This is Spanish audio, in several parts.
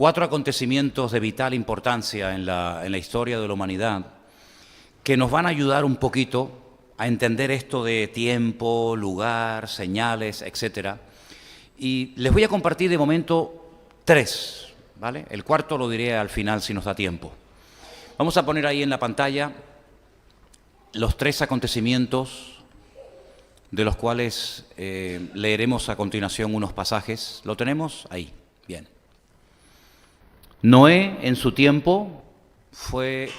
4 acontecimientos de vital importancia en la historia de la humanidad que nos van a ayudar un poquito a entender esto de tiempo, lugar, señales, etcétera. Y les voy a compartir de momento 3, ¿vale? El cuarto lo diré al final si nos da tiempo. Vamos a poner ahí en la pantalla los 3 acontecimientos de los cuales leeremos a continuación unos pasajes. ¿Lo tenemos? Ahí, bien. Noé, en su tiempo, fue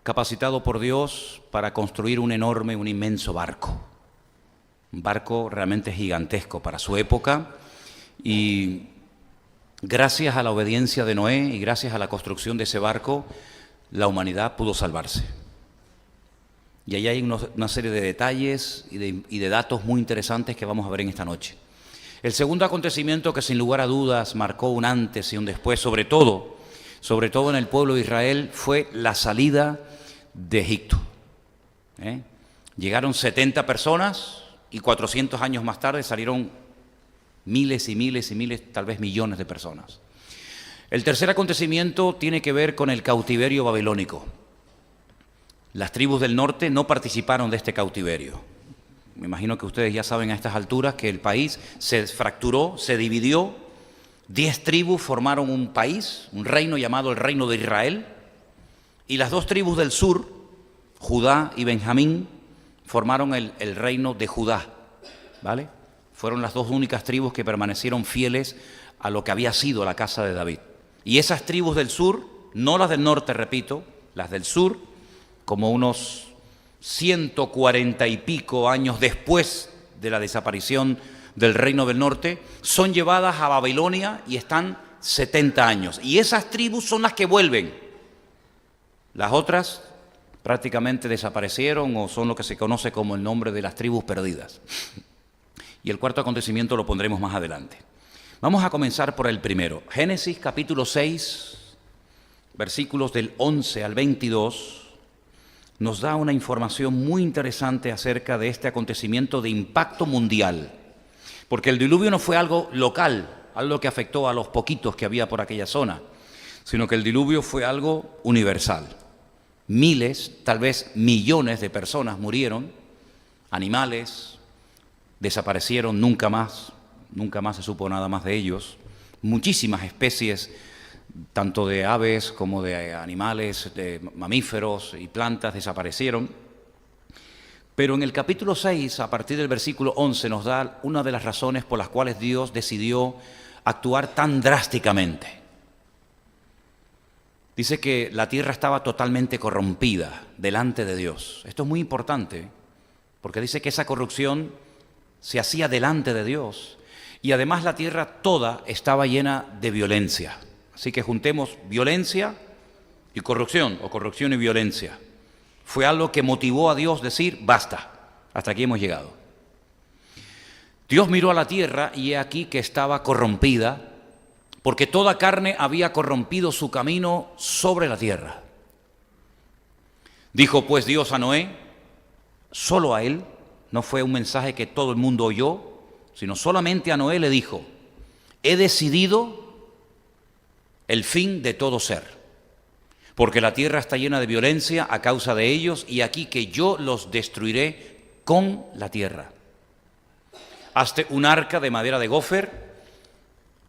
capacitado por Dios para construir un inmenso barco. Un barco realmente gigantesco para su época, y gracias a la obediencia de Noé y gracias a la construcción de ese barco, la humanidad pudo salvarse. Y ahí hay una serie de detalles y de datos muy interesantes que vamos a ver en esta noche. El segundo acontecimiento que sin lugar a dudas marcó un antes y un después, sobre todo en el pueblo de Israel, fue la salida de Egipto. Llegaron 70 personas y 400 años más tarde salieron miles y miles y miles, tal vez millones de personas. El tercer acontecimiento tiene que ver con el cautiverio babilónico. Las tribus del norte no participaron de este cautiverio. Me imagino que ustedes ya saben a estas alturas que el país se fracturó, se dividió. 10 tribus formaron un país, un reino llamado el Reino de Israel. Y las 2 tribus del sur, Judá y Benjamín, formaron el reino de Judá, ¿vale? Fueron las 2 únicas tribus que permanecieron fieles a lo que había sido la casa de David. Y esas tribus del sur, no las del norte, repito, las del sur, como unos 140 y pico años después de la desaparición del reino del norte, son llevadas a Babilonia y están 70 años. Y esas tribus son las que vuelven. Las otras prácticamente desaparecieron o son lo que se conoce como el nombre de las tribus perdidas. Y el cuarto acontecimiento lo pondremos más adelante. Vamos a comenzar por el primero. Génesis capítulo 6, versículos del 11 al 22, nos da una información muy interesante acerca de este acontecimiento de impacto mundial. Porque el diluvio no fue algo local, algo que afectó a los poquitos que había por aquella zona, sino que el diluvio fue algo universal. Miles, tal vez millones de personas murieron, animales desaparecieron, nunca más se supo nada más de ellos. Muchísimas especies, tanto de aves como de animales, de mamíferos y plantas, desaparecieron. Pero en el capítulo 6, a partir del versículo 11, nos da una de las razones por las cuales Dios decidió actuar tan drásticamente. Dice que la tierra estaba totalmente corrompida delante de Dios. Esto es muy importante, porque dice que esa corrupción se hacía delante de Dios. Y además la tierra toda estaba llena de violencia. Así que juntemos violencia y corrupción, o corrupción y violencia. Fue algo que motivó a Dios a decir, basta, hasta aquí hemos llegado. Dios miró a la tierra y he aquí que estaba corrompida, porque toda carne había corrompido su camino sobre la tierra. Dijo pues Dios a Noé, solo a él, no fue un mensaje que todo el mundo oyó, sino solamente a Noé le dijo, he decidido el fin de todo ser, porque la tierra está llena de violencia a causa de ellos, y aquí que yo los destruiré con la tierra. Hazte un arca de madera de gofer,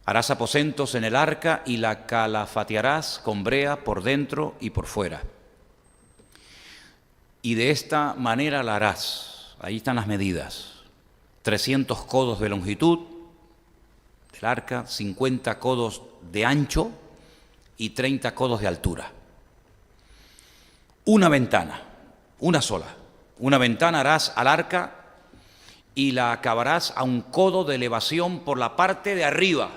harás aposentos en el arca y la calafatearás con brea por dentro y por fuera. Y de esta manera la harás. Ahí están las medidas. 300 codos de longitud del arca, 50 codos de ancho y 30 codos de altura. Una ventana, una sola. Una ventana harás al arca y la acabarás a un codo de elevación por la parte de arriba.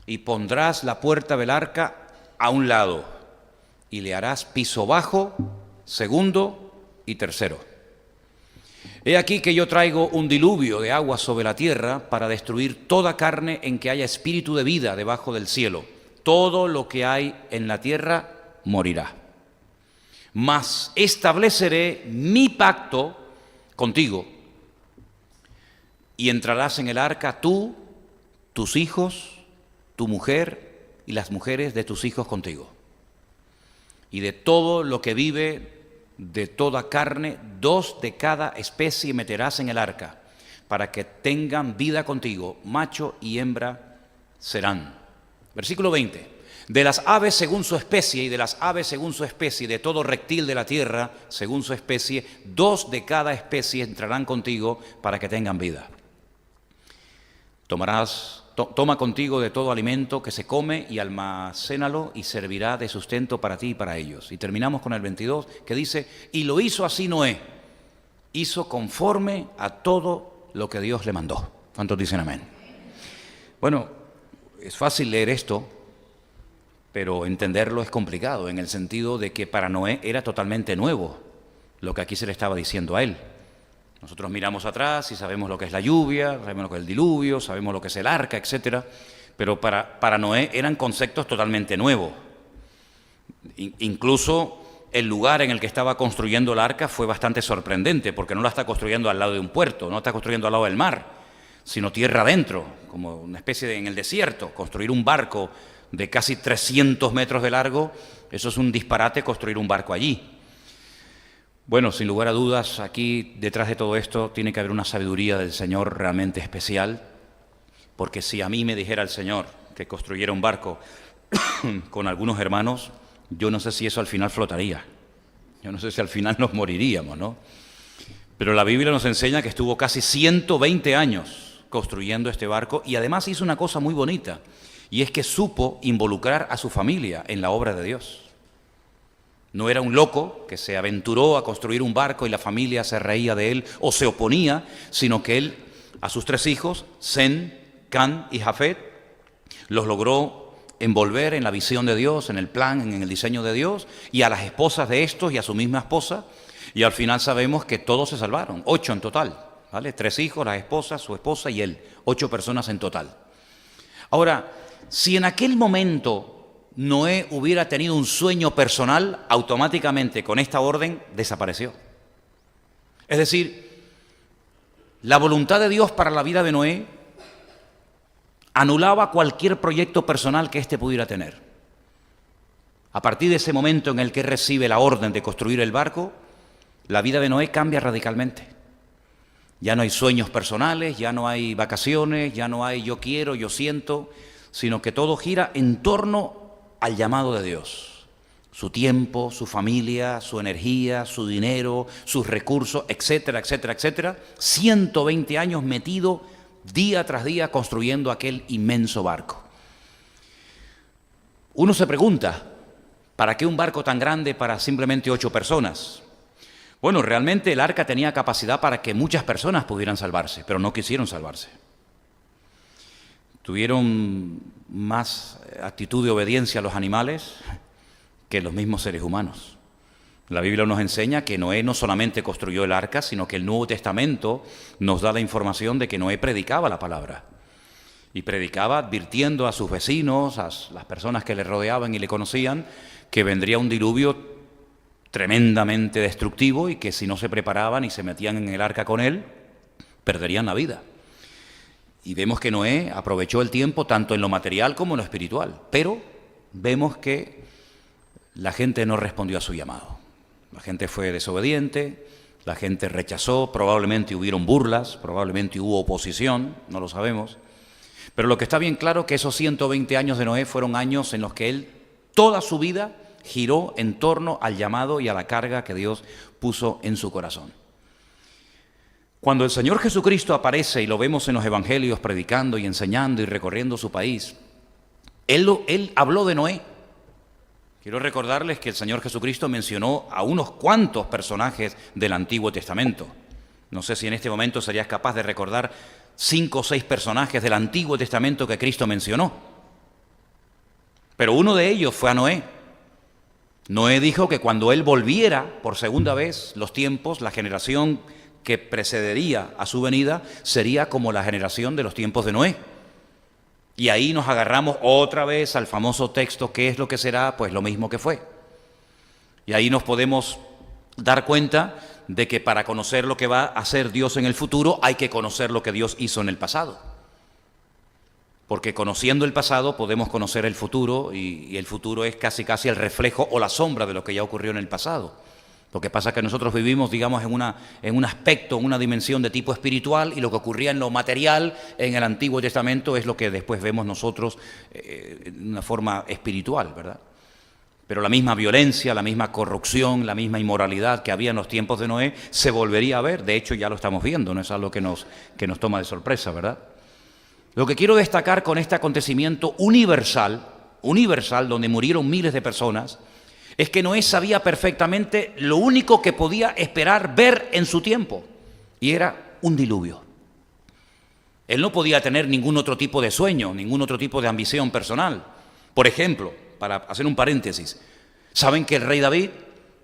Y pondrás la puerta del arca a un lado y le harás piso bajo, segundo y tercero. He aquí que yo traigo un diluvio de agua sobre la tierra para destruir toda carne en que haya espíritu de vida debajo del cielo. Todo lo que hay en la tierra morirá. Mas estableceré mi pacto contigo y entrarás en el arca tú, tus hijos, tu mujer y las mujeres de tus hijos contigo. Y de todo lo que vive, de toda carne, 2 de cada especie meterás en el arca, para que tengan vida contigo, macho y hembra serán. Versículo 20. De las aves según su especie, y de las aves según su especie, de todo reptil de la tierra según su especie, 2 de cada especie entrarán contigo para que tengan vida. Toma contigo de todo alimento que se come y almacénalo, y servirá de sustento para ti y para ellos. Y terminamos con el 22, que dice, y lo hizo así Noé, hizo conforme a todo lo que Dios le mandó. ¿Cuántos dicen amén? Bueno, es fácil leer esto, pero entenderlo es complicado, en el sentido de que para Noé era totalmente nuevo lo que aquí se le estaba diciendo a él. Nosotros miramos atrás y sabemos lo que es la lluvia, sabemos lo que es el diluvio, sabemos lo que es el arca, etcétera, pero para Noé eran conceptos totalmente nuevos. Incluso el lugar en el que estaba construyendo el arca fue bastante sorprendente, porque no la está construyendo al lado de un puerto, no la está construyendo al lado del mar, sino tierra adentro, como una especie de en el desierto. Construir un barco de casi 300 metros de largo, eso es un disparate, construir un barco allí. Bueno, sin lugar a dudas, aquí detrás de todo esto tiene que haber una sabiduría del Señor realmente especial, porque si a mí me dijera el Señor que construyera un barco con algunos hermanos, yo no sé si eso al final flotaría, yo no sé si al final nos moriríamos, ¿no? Pero la Biblia nos enseña que estuvo casi 120 años construyendo este barco, y además hizo una cosa muy bonita, y es que supo involucrar a su familia en la obra de Dios. No era un loco que se aventuró a construir un barco y la familia se reía de él o se oponía, sino que él, a sus 3 hijos, Sem, Cam y Jafet, los logró envolver en la visión de Dios, en el plan, en el diseño de Dios, y a las esposas de estos y a su misma esposa, y al final sabemos que todos se salvaron, 8 en total, ¿vale? 3 hijos, las esposas, su esposa y él, 8 personas en total. Ahora, si en aquel momento Noé hubiera tenido un sueño personal, automáticamente con esta orden desapareció. Es decir, la voluntad de Dios para la vida de Noé anulaba cualquier proyecto personal que éste pudiera tener. A partir de ese momento en el que recibe la orden de construir el barco, la vida de Noé cambia radicalmente. Ya no hay sueños personales, ya no hay vacaciones, ya no hay yo quiero, yo siento, sino que todo gira en torno al llamado de Dios. Su tiempo, su familia, su energía, su dinero, sus recursos, etcétera, etcétera, etcétera. 120 años metido día tras día construyendo aquel inmenso barco. Uno se pregunta, ¿para qué un barco tan grande para simplemente 8 personas? Bueno, realmente el arca tenía capacidad para que muchas personas pudieran salvarse, pero no quisieron salvarse. Tuvieron más actitud de obediencia a los animales que los mismos seres humanos. La Biblia nos enseña que Noé no solamente construyó el arca, sino que el Nuevo Testamento nos da la información de que Noé predicaba la palabra. Y predicaba advirtiendo a sus vecinos, a las personas que le rodeaban y le conocían, que vendría un diluvio tremendamente destructivo y que si no se preparaban y se metían en el arca con él, perderían la vida. Y vemos que Noé aprovechó el tiempo tanto en lo material como en lo espiritual, pero vemos que la gente no respondió a su llamado. La gente fue desobediente, la gente rechazó, probablemente hubieron burlas, probablemente hubo oposición, no lo sabemos. Pero lo que está bien claro es que esos 120 años de Noé fueron años en los que él, toda su vida, giró en torno al llamado y a la carga que Dios puso en su corazón. Cuando el Señor Jesucristo aparece, y lo vemos en los evangelios predicando y enseñando y recorriendo su país, Él habló de Noé. Quiero recordarles que el Señor Jesucristo mencionó a unos cuantos personajes del Antiguo Testamento. No sé si en este momento serías capaz de recordar 5 o 6 personajes del Antiguo Testamento que Cristo mencionó. Pero uno de ellos fue a Noé. Noé dijo que cuando él volviera por segunda vez, los tiempos, la generación que precedería a su venida, sería como la generación de los tiempos de Noé. Y ahí nos agarramos otra vez al famoso texto, ¿qué es lo que será? Pues lo mismo que fue. Y ahí nos podemos dar cuenta de que para conocer lo que va a hacer Dios en el futuro, hay que conocer lo que Dios hizo en el pasado. porque conociendo el pasado podemos conocer el futuro y el futuro es casi el reflejo o la sombra de lo que ya ocurrió en el pasado. Lo que pasa es que nosotros vivimos, digamos, en un aspecto, una dimensión de tipo espiritual, y lo que ocurría en lo material en el Antiguo Testamento es lo que después vemos nosotros en una forma espiritual, ¿verdad? Pero la misma violencia, la misma corrupción, la misma inmoralidad que había en los tiempos de Noé se volvería a ver. De hecho, ya lo estamos viendo, no es algo que nos toma de sorpresa, ¿verdad? Lo que quiero destacar con este acontecimiento universal, donde murieron miles de personas, es que Noé sabía perfectamente lo único que podía esperar ver en su tiempo, y era un diluvio. Él no podía tener ningún otro tipo de sueño, ningún otro tipo de ambición personal. Por ejemplo, para hacer un paréntesis, ¿saben que el rey David,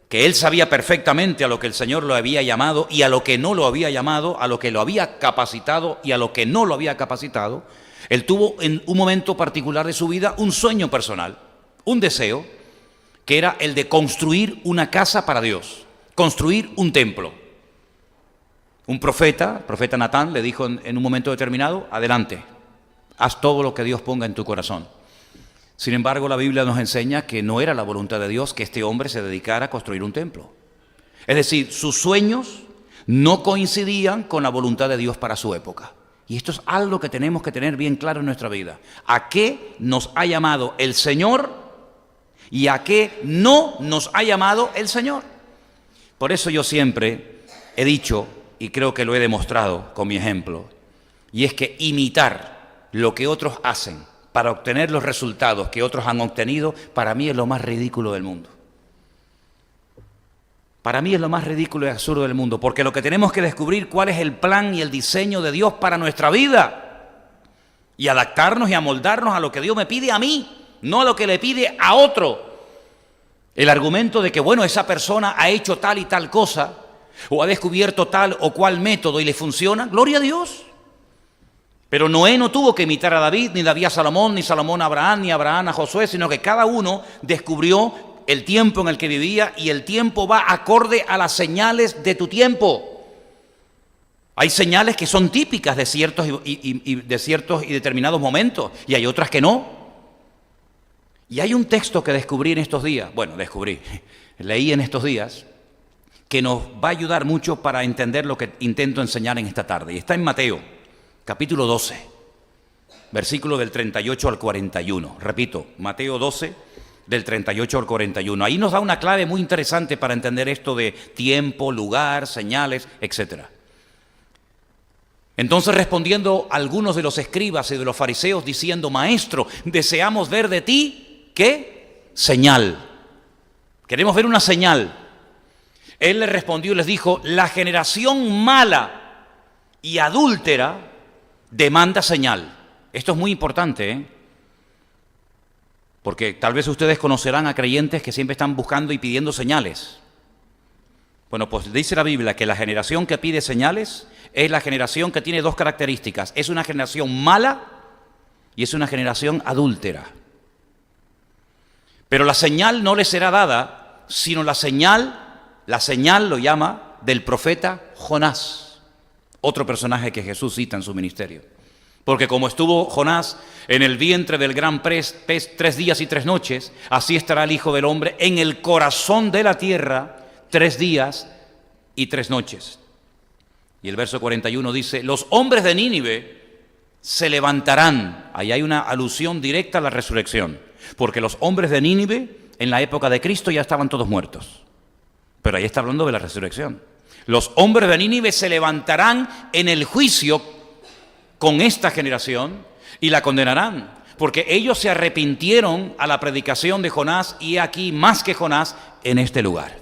que él sabía perfectamente a lo que el Señor lo había llamado y a lo que no lo había llamado, a lo que lo había capacitado y a lo que no lo había capacitado, él tuvo en un momento particular de su vida un sueño personal, un deseo, que era el de construir una casa para Dios, construir un templo. Un profeta, el profeta Natán, le dijo en un momento determinado: adelante, haz todo lo que Dios ponga en tu corazón. Sin embargo, la Biblia nos enseña que no era la voluntad de Dios que este hombre se dedicara a construir un templo. Es decir, sus sueños no coincidían con la voluntad de Dios para su época. Y esto es algo que tenemos que tener bien claro en nuestra vida. ¿A qué nos ha llamado el Señor y a qué no nos ha llamado el Señor? Por eso yo siempre he dicho, y creo que lo he demostrado con mi ejemplo, y es que imitar lo que otros hacen para obtener los resultados que otros han obtenido, para mí es lo más ridículo del mundo. Para mí es lo más ridículo y absurdo del mundo, porque lo que tenemos que descubrir cuál es el plan y el diseño de Dios para nuestra vida, y adaptarnos y amoldarnos a lo que Dios me pide a mí, no a lo que le pide a otro. El argumento de que, bueno, esa persona ha hecho tal y tal cosa, o ha descubierto tal o cual método y le funciona, gloria a Dios. Pero Noé no tuvo que imitar a David, ni David a Salomón, ni Salomón a Abraham, ni Abraham a Josué, sino que cada uno descubrió el tiempo en el que vivía, y el tiempo va acorde a las señales de tu tiempo. Hay señales que son típicas de ciertos y determinados momentos, y hay otras que no. Y hay un texto que descubrí en estos días, leí en estos días, que nos va a ayudar mucho para entender lo que intento enseñar en esta tarde. Y está en Mateo, capítulo 12, versículo del 38 al 41. Repito, Mateo 12, del 38 al 41. Ahí nos da una clave muy interesante para entender esto de tiempo, lugar, señales, etc. Entonces, respondiendo algunos de los escribas y de los fariseos, diciendo: Maestro, deseamos ver de ti, ¿qué? Señal. Queremos ver una señal. Él les respondió y les dijo: la generación mala y adúltera demanda señal. Esto es muy importante, porque tal vez ustedes conocerán a creyentes que siempre están buscando y pidiendo señales. Bueno, pues dice la Biblia que la generación que pide señales es la generación que tiene dos características: es una generación mala y es una generación adúltera. Pero la señal no les será dada, sino la señal lo llama del profeta Jonás, otro personaje que Jesús cita en su ministerio. Porque como estuvo Jonás en el vientre del gran pez 3 días y 3 noches, así estará el Hijo del Hombre en el corazón de la tierra 3 días y 3 noches. Y el verso 41 dice: los hombres de Nínive se levantarán. Ahí hay una alusión directa a la resurrección, porque los hombres de Nínive en la época de Cristo ya estaban todos muertos. Pero ahí está hablando de la resurrección. Los hombres de Nínive se levantarán en el juicio con esta generación y la condenarán, porque ellos se arrepintieron a la predicación de Jonás, y aquí más que Jonás en este lugar.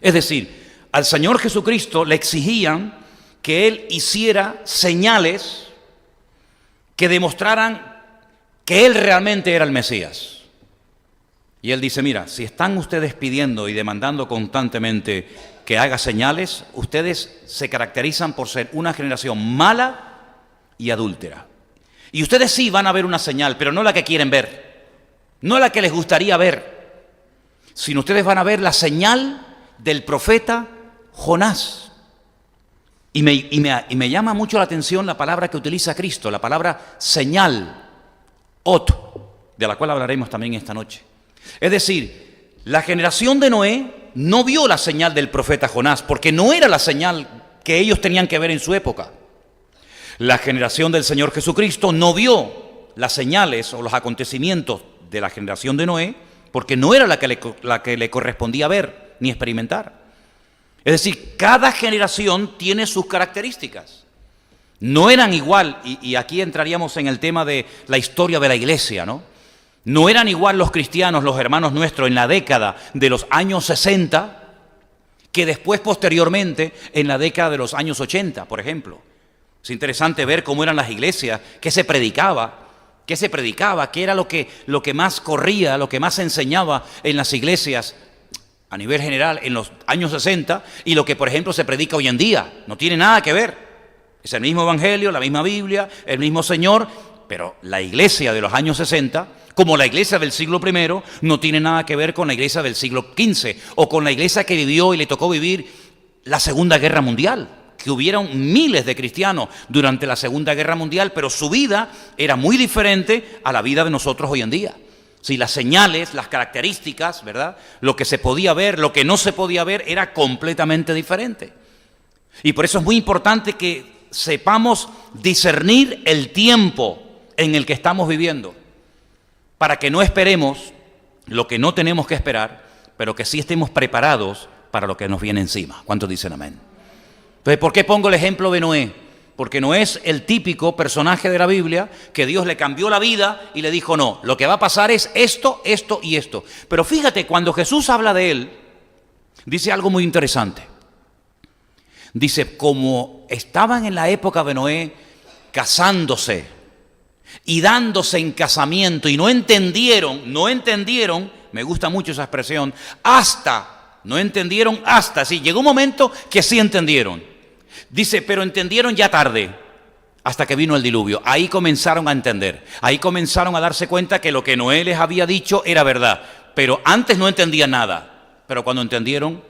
Es decir, al Señor Jesucristo le exigían que Él hiciera señales que demostraran que Él realmente era el Mesías. Y Él dice: mira, si están ustedes pidiendo y demandando constantemente que haga señales, ustedes se caracterizan por ser una generación mala y adúltera. Y ustedes sí van a ver una señal, pero no la que quieren ver, no la que les gustaría ver, sino ustedes van a ver la señal del profeta Jonás. Y me llama mucho la atención la palabra que utiliza Cristo, la palabra señal. Ot, de la cual hablaremos también esta noche. Es decir, la generación de Noé no vio la señal del profeta Jonás, porque no era la señal que ellos tenían que ver en su época. La generación del Señor Jesucristo no vio las señales o los acontecimientos de la generación de Noé, porque no era la que le correspondía ver ni experimentar. Es decir, cada generación tiene sus características. No eran igual, y aquí entraríamos en el tema de la historia de la iglesia, ¿no? No eran igual los cristianos, los hermanos nuestros, en la década de los años 60, que después, posteriormente, en la década de los años 80, por ejemplo. Es interesante ver cómo eran las iglesias, qué se predicaba, qué era lo que más corría, lo que más se enseñaba en las iglesias a nivel general en los años 60 y lo que, por ejemplo, se predica hoy en día. No tiene nada que ver. Es el mismo evangelio, la misma Biblia, el mismo Señor, pero la iglesia de los años 60, como la iglesia del siglo I, no tiene nada que ver con la iglesia del siglo XV o con la iglesia que vivió y le tocó vivir la Segunda Guerra Mundial, que hubieron miles de cristianos durante la Segunda Guerra Mundial, pero su vida era muy diferente a la vida de nosotros hoy en día. Sí, las señales, las características, ¿verdad? Lo que se podía ver, lo que no se podía ver, era completamente diferente. Y por eso es muy importante que sepamos discernir el tiempo en el que estamos viviendo, para que no esperemos lo que no tenemos que esperar, pero que sí estemos preparados para lo que nos viene encima. ¿Cuántos dicen amén? Entonces, ¿por qué pongo el ejemplo de Noé? Porque Noé es el típico personaje de la Biblia que Dios le cambió la vida y le dijo, no, lo que va a pasar es esto, esto y esto. Pero fíjate, cuando Jesús habla de él, dice algo muy interesante. Dice, como estaban en la época de Noé casándose y dándose en casamiento y no entendieron, me gusta mucho esa expresión, no entendieron hasta, sí, llegó un momento que sí entendieron. Dice, pero entendieron ya tarde, hasta que vino el diluvio. Ahí comenzaron a entender, ahí comenzaron a darse cuenta que lo que Noé les había dicho era verdad, pero antes no entendían nada, pero cuando entendieron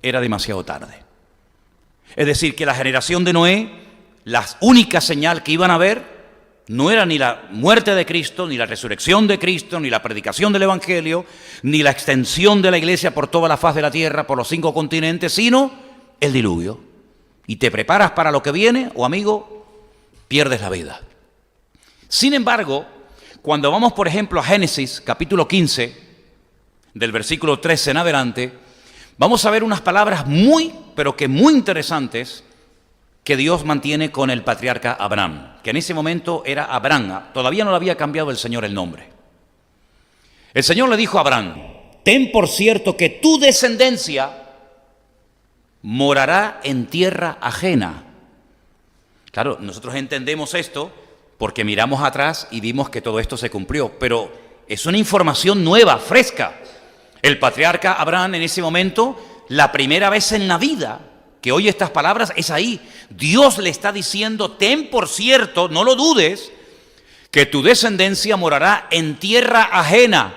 era demasiado tarde. Es decir, que la generación de Noé, la única señal que iban a ver no era ni la muerte de Cristo, ni la resurrección de Cristo, ni la predicación del Evangelio, ni la extensión de la iglesia por toda la faz de la tierra, por los 5 continentes, sino el diluvio. Y te preparas para lo que viene, o amigo, pierdes la vida. Sin embargo, cuando vamos, por ejemplo, a Génesis, capítulo 15, del versículo 13 en adelante, vamos a ver unas palabras pero que muy interesantes, que Dios mantiene con el patriarca Abraham, que en ese momento era Abraham, todavía no le había cambiado el Señor el nombre. El Señor le dijo a Abraham, ten por cierto que tu descendencia morará en tierra ajena. Claro, nosotros entendemos esto porque miramos atrás y vimos que todo esto se cumplió, pero es una información nueva, fresca. El patriarca Abraham en ese momento, la primera vez en la vida que oye estas palabras es ahí. Dios le está diciendo, ten por cierto, no lo dudes, que tu descendencia morará en tierra ajena.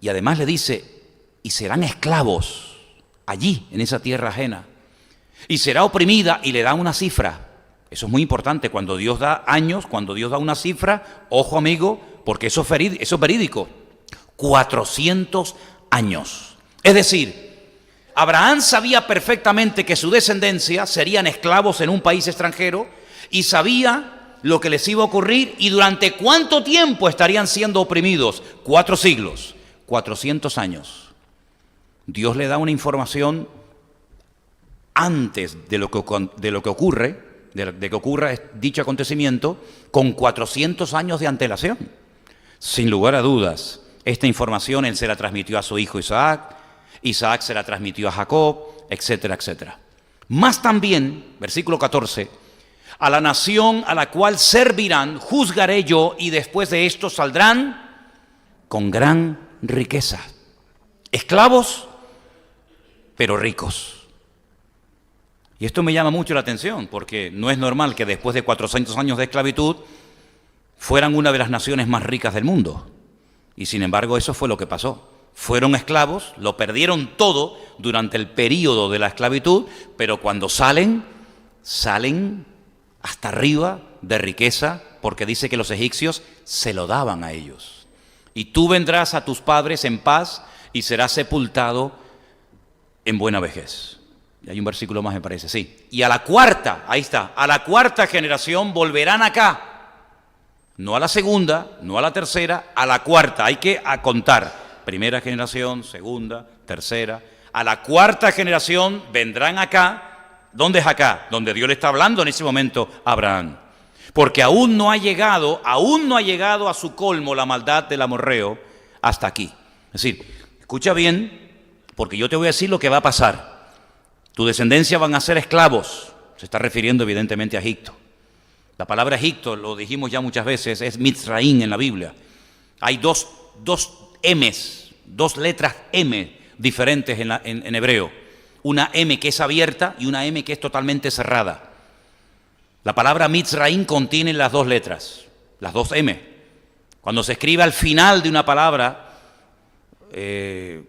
Y además le dice, y serán esclavos allí, en esa tierra ajena. Y será oprimida, y le da una cifra. Eso es muy importante, cuando Dios da años, cuando Dios da una cifra, ojo amigo, porque eso es verídico. 400 años. Es decir, Abraham sabía perfectamente que su descendencia serían esclavos en un país extranjero y sabía lo que les iba a ocurrir y durante cuánto tiempo estarían siendo oprimidos. 4 siglos, 400 años. Dios le da una información antes de que ocurra dicho acontecimiento, con 400 años de antelación. Sin lugar a dudas, esta información él se la transmitió a su hijo Isaac, Isaac se la transmitió a Jacob, etcétera, etcétera. Más también, versículo 14, a la nación a la cual servirán, juzgaré yo, y después de esto saldrán con gran riqueza. Esclavos, pero ricos. Y esto me llama mucho la atención, porque no es normal que después de 400 años de esclavitud fueran una de las naciones más ricas del mundo. Y sin embargo eso fue lo que pasó. Fueron esclavos, lo perdieron todo durante el período de la esclavitud, pero cuando salen hasta arriba de riqueza porque dice que los egipcios se lo daban a ellos. Y tú vendrás a tus padres en paz y serás sepultado en buena vejez. Y hay un versículo más, me parece, sí. Y a la cuarta, ahí está, a la cuarta generación volverán acá. No a la segunda, no a la tercera, a la cuarta. Hay que contar. Primera generación, segunda, tercera. A la cuarta generación vendrán acá. ¿Dónde es acá? Donde Dios le está hablando en ese momento a Abraham. Porque aún no ha llegado a su colmo la maldad del amorreo hasta aquí. Es decir, escucha bien, porque yo te voy a decir lo que va a pasar. Tu descendencia van a ser esclavos. Se está refiriendo evidentemente a Egipto. La palabra Egipto, lo dijimos ya muchas veces, es Mitzraim en la Biblia. Hay dos M's, dos letras M diferentes en hebreo. Una M que es abierta y una M que es totalmente cerrada. La palabra Mitzraim contiene las dos letras, las dos M. Cuando se escribe al final de una palabra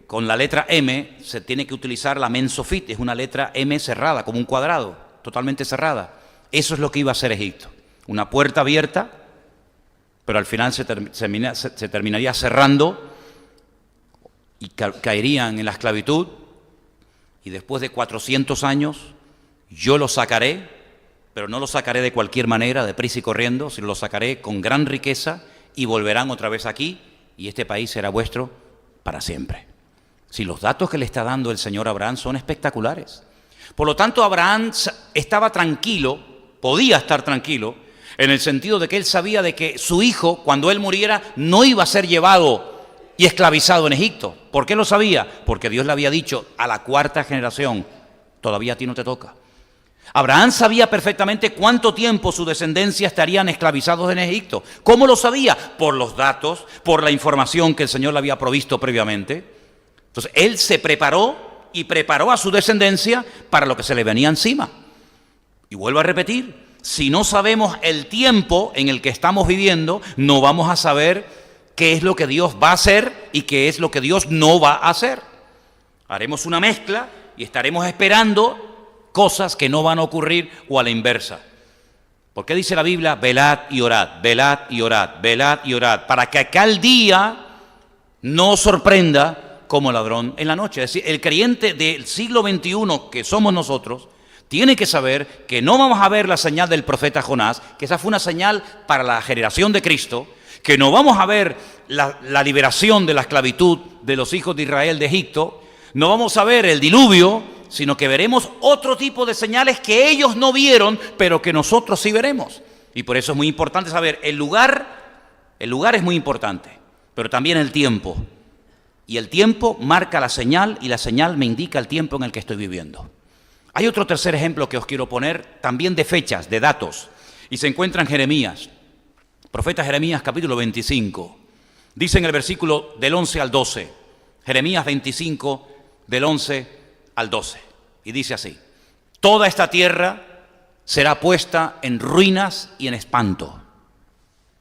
con la letra M, se tiene que utilizar la Mensofit, es una letra M cerrada, como un cuadrado, totalmente cerrada. Eso es lo que iba a ser Egipto. Una puerta abierta, pero al final se terminaría cerrando y caerían en la esclavitud. Y después de 400 años, yo los sacaré, pero no los sacaré de cualquier manera, deprisa y corriendo, sino los sacaré con gran riqueza y volverán otra vez aquí y este país será vuestro para siempre. Si los datos que le está dando el Señor a Abraham son espectaculares. Por lo tanto, Abraham estaba tranquilo, podía estar tranquilo, en el sentido de que él sabía de que su hijo, cuando él muriera, no iba a ser llevado y esclavizado en Egipto. ¿Por qué lo sabía? Porque Dios le había dicho a la cuarta generación, todavía a ti no te toca. Abraham sabía perfectamente cuánto tiempo su descendencia estarían esclavizados en Egipto. ¿Cómo lo sabía? Por los datos, por la información que el Señor le había provisto previamente. Entonces, él se preparó y preparó a su descendencia para lo que se le venía encima. Y vuelvo a repetir, si no sabemos el tiempo en el que estamos viviendo, no vamos a saber qué es lo que Dios va a hacer y qué es lo que Dios no va a hacer. Haremos una mezcla y estaremos esperando cosas que no van a ocurrir o a la inversa. ¿Por qué dice la Biblia? Velad y orad, velad y orad, velad y orad, para que aquel día no os sorprenda como ladrón en la noche. Es decir, el creyente del siglo XXI que somos nosotros, tiene que saber que no vamos a ver la señal del profeta Jonás, que esa fue una señal para la generación de Cristo, que no vamos a ver la liberación de la esclavitud de los hijos de Israel de Egipto, no vamos a ver el diluvio, sino que veremos otro tipo de señales que ellos no vieron, pero que nosotros sí veremos. Y por eso es muy importante saber, el lugar es muy importante, pero también el tiempo. Y el tiempo marca la señal y la señal me indica el tiempo en el que estoy viviendo. Hay otro tercer ejemplo que os quiero poner, también de fechas, de datos, y se encuentra en Jeremías, profeta Jeremías capítulo 25. Dice en el versículo del 11 al 12, Jeremías 25 del 11 al 12, y dice así: toda esta tierra será puesta en ruinas y en espanto.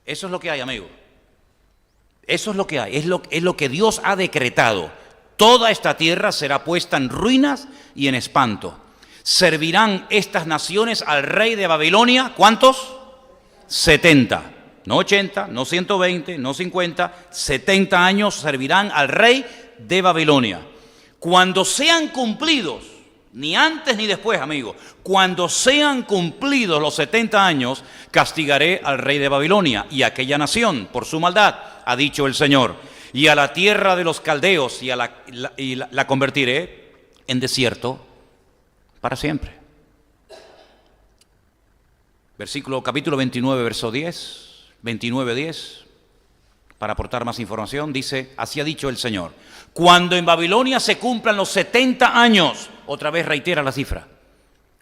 Eso es lo que hay, amigo. Eso es lo que hay, es lo que Dios ha decretado. Toda esta tierra será puesta en ruinas y en espanto. Servirán estas naciones al rey de Babilonia, ¿cuántos? 70, no 80, no 120, no 50, 70 años servirán al rey de Babilonia. Cuando sean cumplidos, ni antes ni después, amigo, cuando sean cumplidos los 70 años, castigaré al rey de Babilonia y a aquella nación por su maldad, ha dicho el Señor, y a la tierra de los caldeos y la convertiré en desierto para siempre. Capítulo 29, verso 10, 29, 10, para aportar más información, dice, así ha dicho el Señor, cuando en Babilonia se cumplan los 70 años, otra vez reitera la cifra,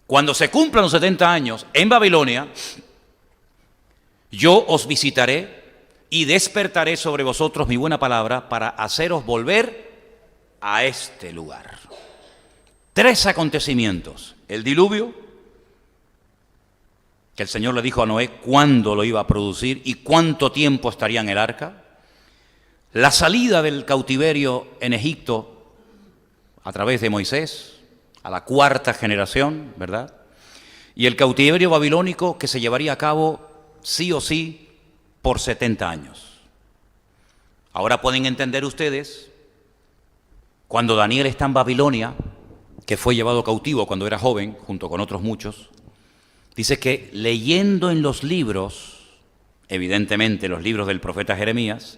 cuando se cumplan los 70 años en Babilonia, yo os visitaré y despertaré sobre vosotros mi buena palabra para haceros volver a este lugar. 3 acontecimientos: el diluvio, que el Señor le dijo a Noé cuándo lo iba a producir y cuánto tiempo estaría en el arca; la salida del cautiverio en Egipto a través de Moisés, a la 4ª generación, ¿verdad? Y el cautiverio babilónico que se llevaría a cabo sí o sí por 70 años. Ahora pueden entender ustedes, cuando Daniel está en Babilonia, que fue llevado cautivo cuando era joven, junto con otros muchos, dice que leyendo en los libros, evidentemente los libros del profeta Jeremías,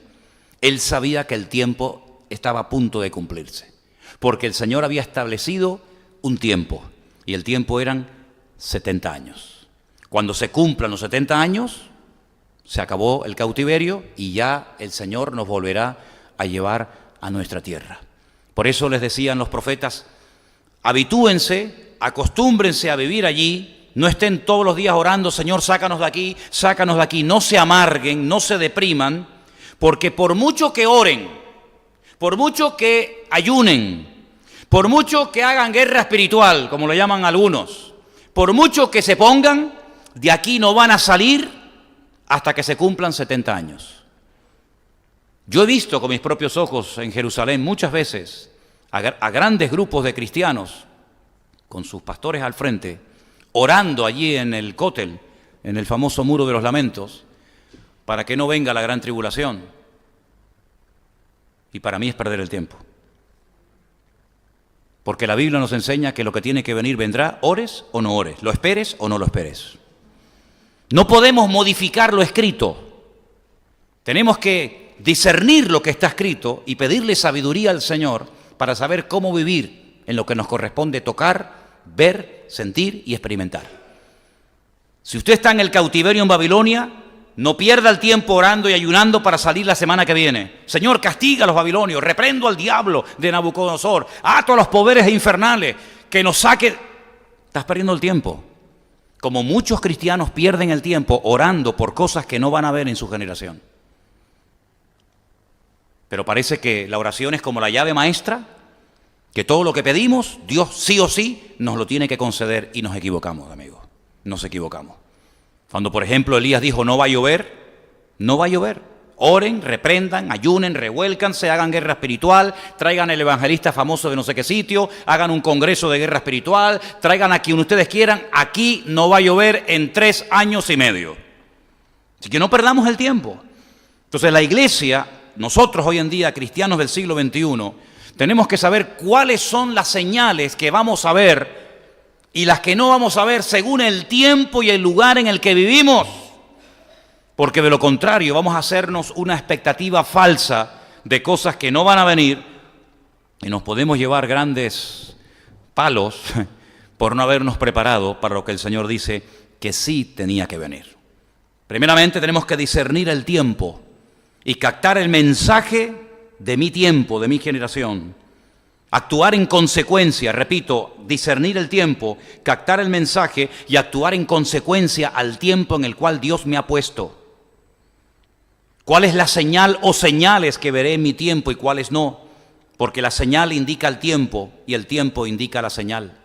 él sabía que el tiempo estaba a punto de cumplirse, porque el Señor había establecido un tiempo, y el tiempo eran 70 años. Cuando se cumplan los 70 años, se acabó el cautiverio y ya el Señor nos volverá a llevar a nuestra tierra. Por eso les decían los profetas, habitúense, acostúmbrense a vivir allí, no estén todos los días orando, Señor, sácanos de aquí, no se amarguen, no se depriman, porque por mucho que oren, por mucho que ayunen, por mucho que hagan guerra espiritual, como lo llaman algunos, por mucho que se pongan, de aquí no van a salir hasta que se cumplan 70 años. Yo he visto con mis propios ojos en Jerusalén muchas veces a grandes grupos de cristianos con sus pastores al frente, orando allí en el cótel, en el famoso muro de los lamentos, para que no venga la gran tribulación. Y para mí es perder el tiempo. Porque la Biblia nos enseña que lo que tiene que venir vendrá, ores o no ores, lo esperes o no lo esperes. No podemos modificar lo escrito. Tenemos que discernir lo que está escrito y pedirle sabiduría al Señor para saber cómo vivir en lo que nos corresponde tocar, ver, sentir y experimentar. Si usted está en el cautiverio en Babilonia, no pierda el tiempo orando y ayunando para salir la semana que viene. Señor, castiga a los babilonios, reprendo al diablo de Nabucodonosor, ato a los poderes infernales, que nos saque. Estás perdiendo el tiempo. Como muchos cristianos pierden el tiempo orando por cosas que no van a ver en su generación. Pero parece que la oración es como la llave maestra, que todo lo que pedimos, Dios sí o sí nos lo tiene que conceder, y nos equivocamos, amigos, nos equivocamos. Cuando, por ejemplo, Elías dijo, no va a llover, no va a llover. Oren, reprendan, ayunen, revuélcanse, hagan guerra espiritual, traigan el evangelista famoso de no sé qué sitio, hagan un congreso de guerra espiritual, traigan a quien ustedes quieran, aquí no va a llover en 3 años y medio. Así que no perdamos el tiempo. Entonces la iglesia, nosotros hoy en día, cristianos del siglo XXI, tenemos que saber cuáles son las señales que vamos a ver y las que no vamos a ver según el tiempo y el lugar en el que vivimos. Porque de lo contrario vamos a hacernos una expectativa falsa de cosas que no van a venir y nos podemos llevar grandes palos por no habernos preparado para lo que el Señor dice que sí tenía que venir. Primeramente tenemos que discernir el tiempo y captar el mensaje de mi tiempo, de mi generación. Actuar en consecuencia, repito, discernir el tiempo, captar el mensaje y actuar en consecuencia al tiempo en el cual Dios me ha puesto. ¿Cuál es la señal o señales que veré en mi tiempo y cuáles no? Porque la señal indica el tiempo y el tiempo indica la señal.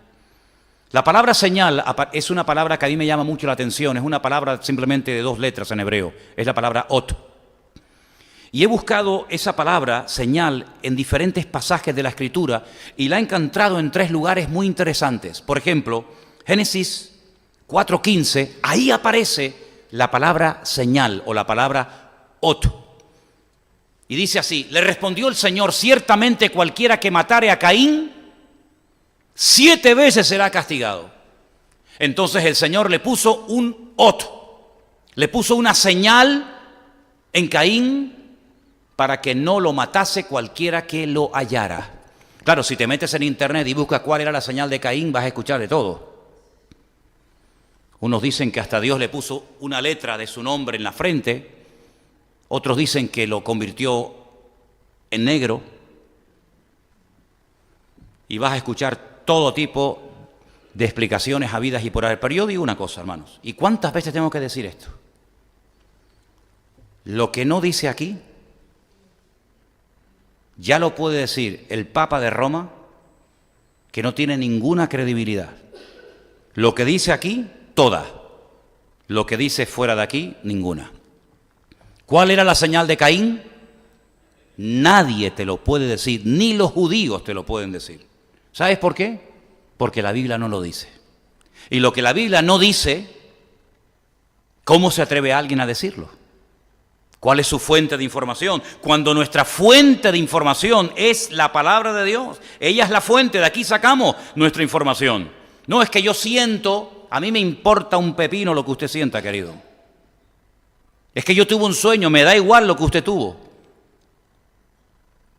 La palabra señal es una palabra que a mí me llama mucho la atención, es una palabra simplemente de 2 letras en hebreo, es la palabra ot. Y he buscado esa palabra, señal, en diferentes pasajes de la Escritura y la he encontrado en 3 lugares muy interesantes. Por ejemplo, Génesis 4:15, ahí aparece la palabra señal o la palabra ot. Y dice así, le respondió el Señor, ciertamente cualquiera que matare a Caín, 7 veces será castigado. Entonces el Señor le puso un ot, le puso una señal en Caín para que no lo matase cualquiera que lo hallara. Claro, si te metes en internet y buscas cuál era la señal de Caín, vas a escuchar de todo. Unos dicen que hasta Dios le puso una letra de su nombre en la frente. Otros dicen que lo convirtió en negro. Y vas a escuchar todo tipo de explicaciones habidas y por haber. Pero yo digo una cosa, hermanos. ¿Y cuántas veces tengo que decir esto? Lo que no dice aquí, ya lo puede decir el Papa de Roma, que no tiene ninguna credibilidad. Lo que dice aquí, toda. Lo que dice fuera de aquí, ninguna. ¿Cuál era la señal de Caín? Nadie te lo puede decir, ni los judíos te lo pueden decir. ¿Sabes por qué? Porque la Biblia no lo dice. Y lo que la Biblia no dice, ¿Cómo se atreve alguien a decirlo? ¿Cuál es su fuente de información? Cuando nuestra fuente de información es la palabra de Dios. Ella es la fuente, de aquí sacamos nuestra información. No es que yo siento, a mí me importa un pepino lo que usted sienta, querido. Es que yo tuve un sueño, me da igual lo que usted tuvo.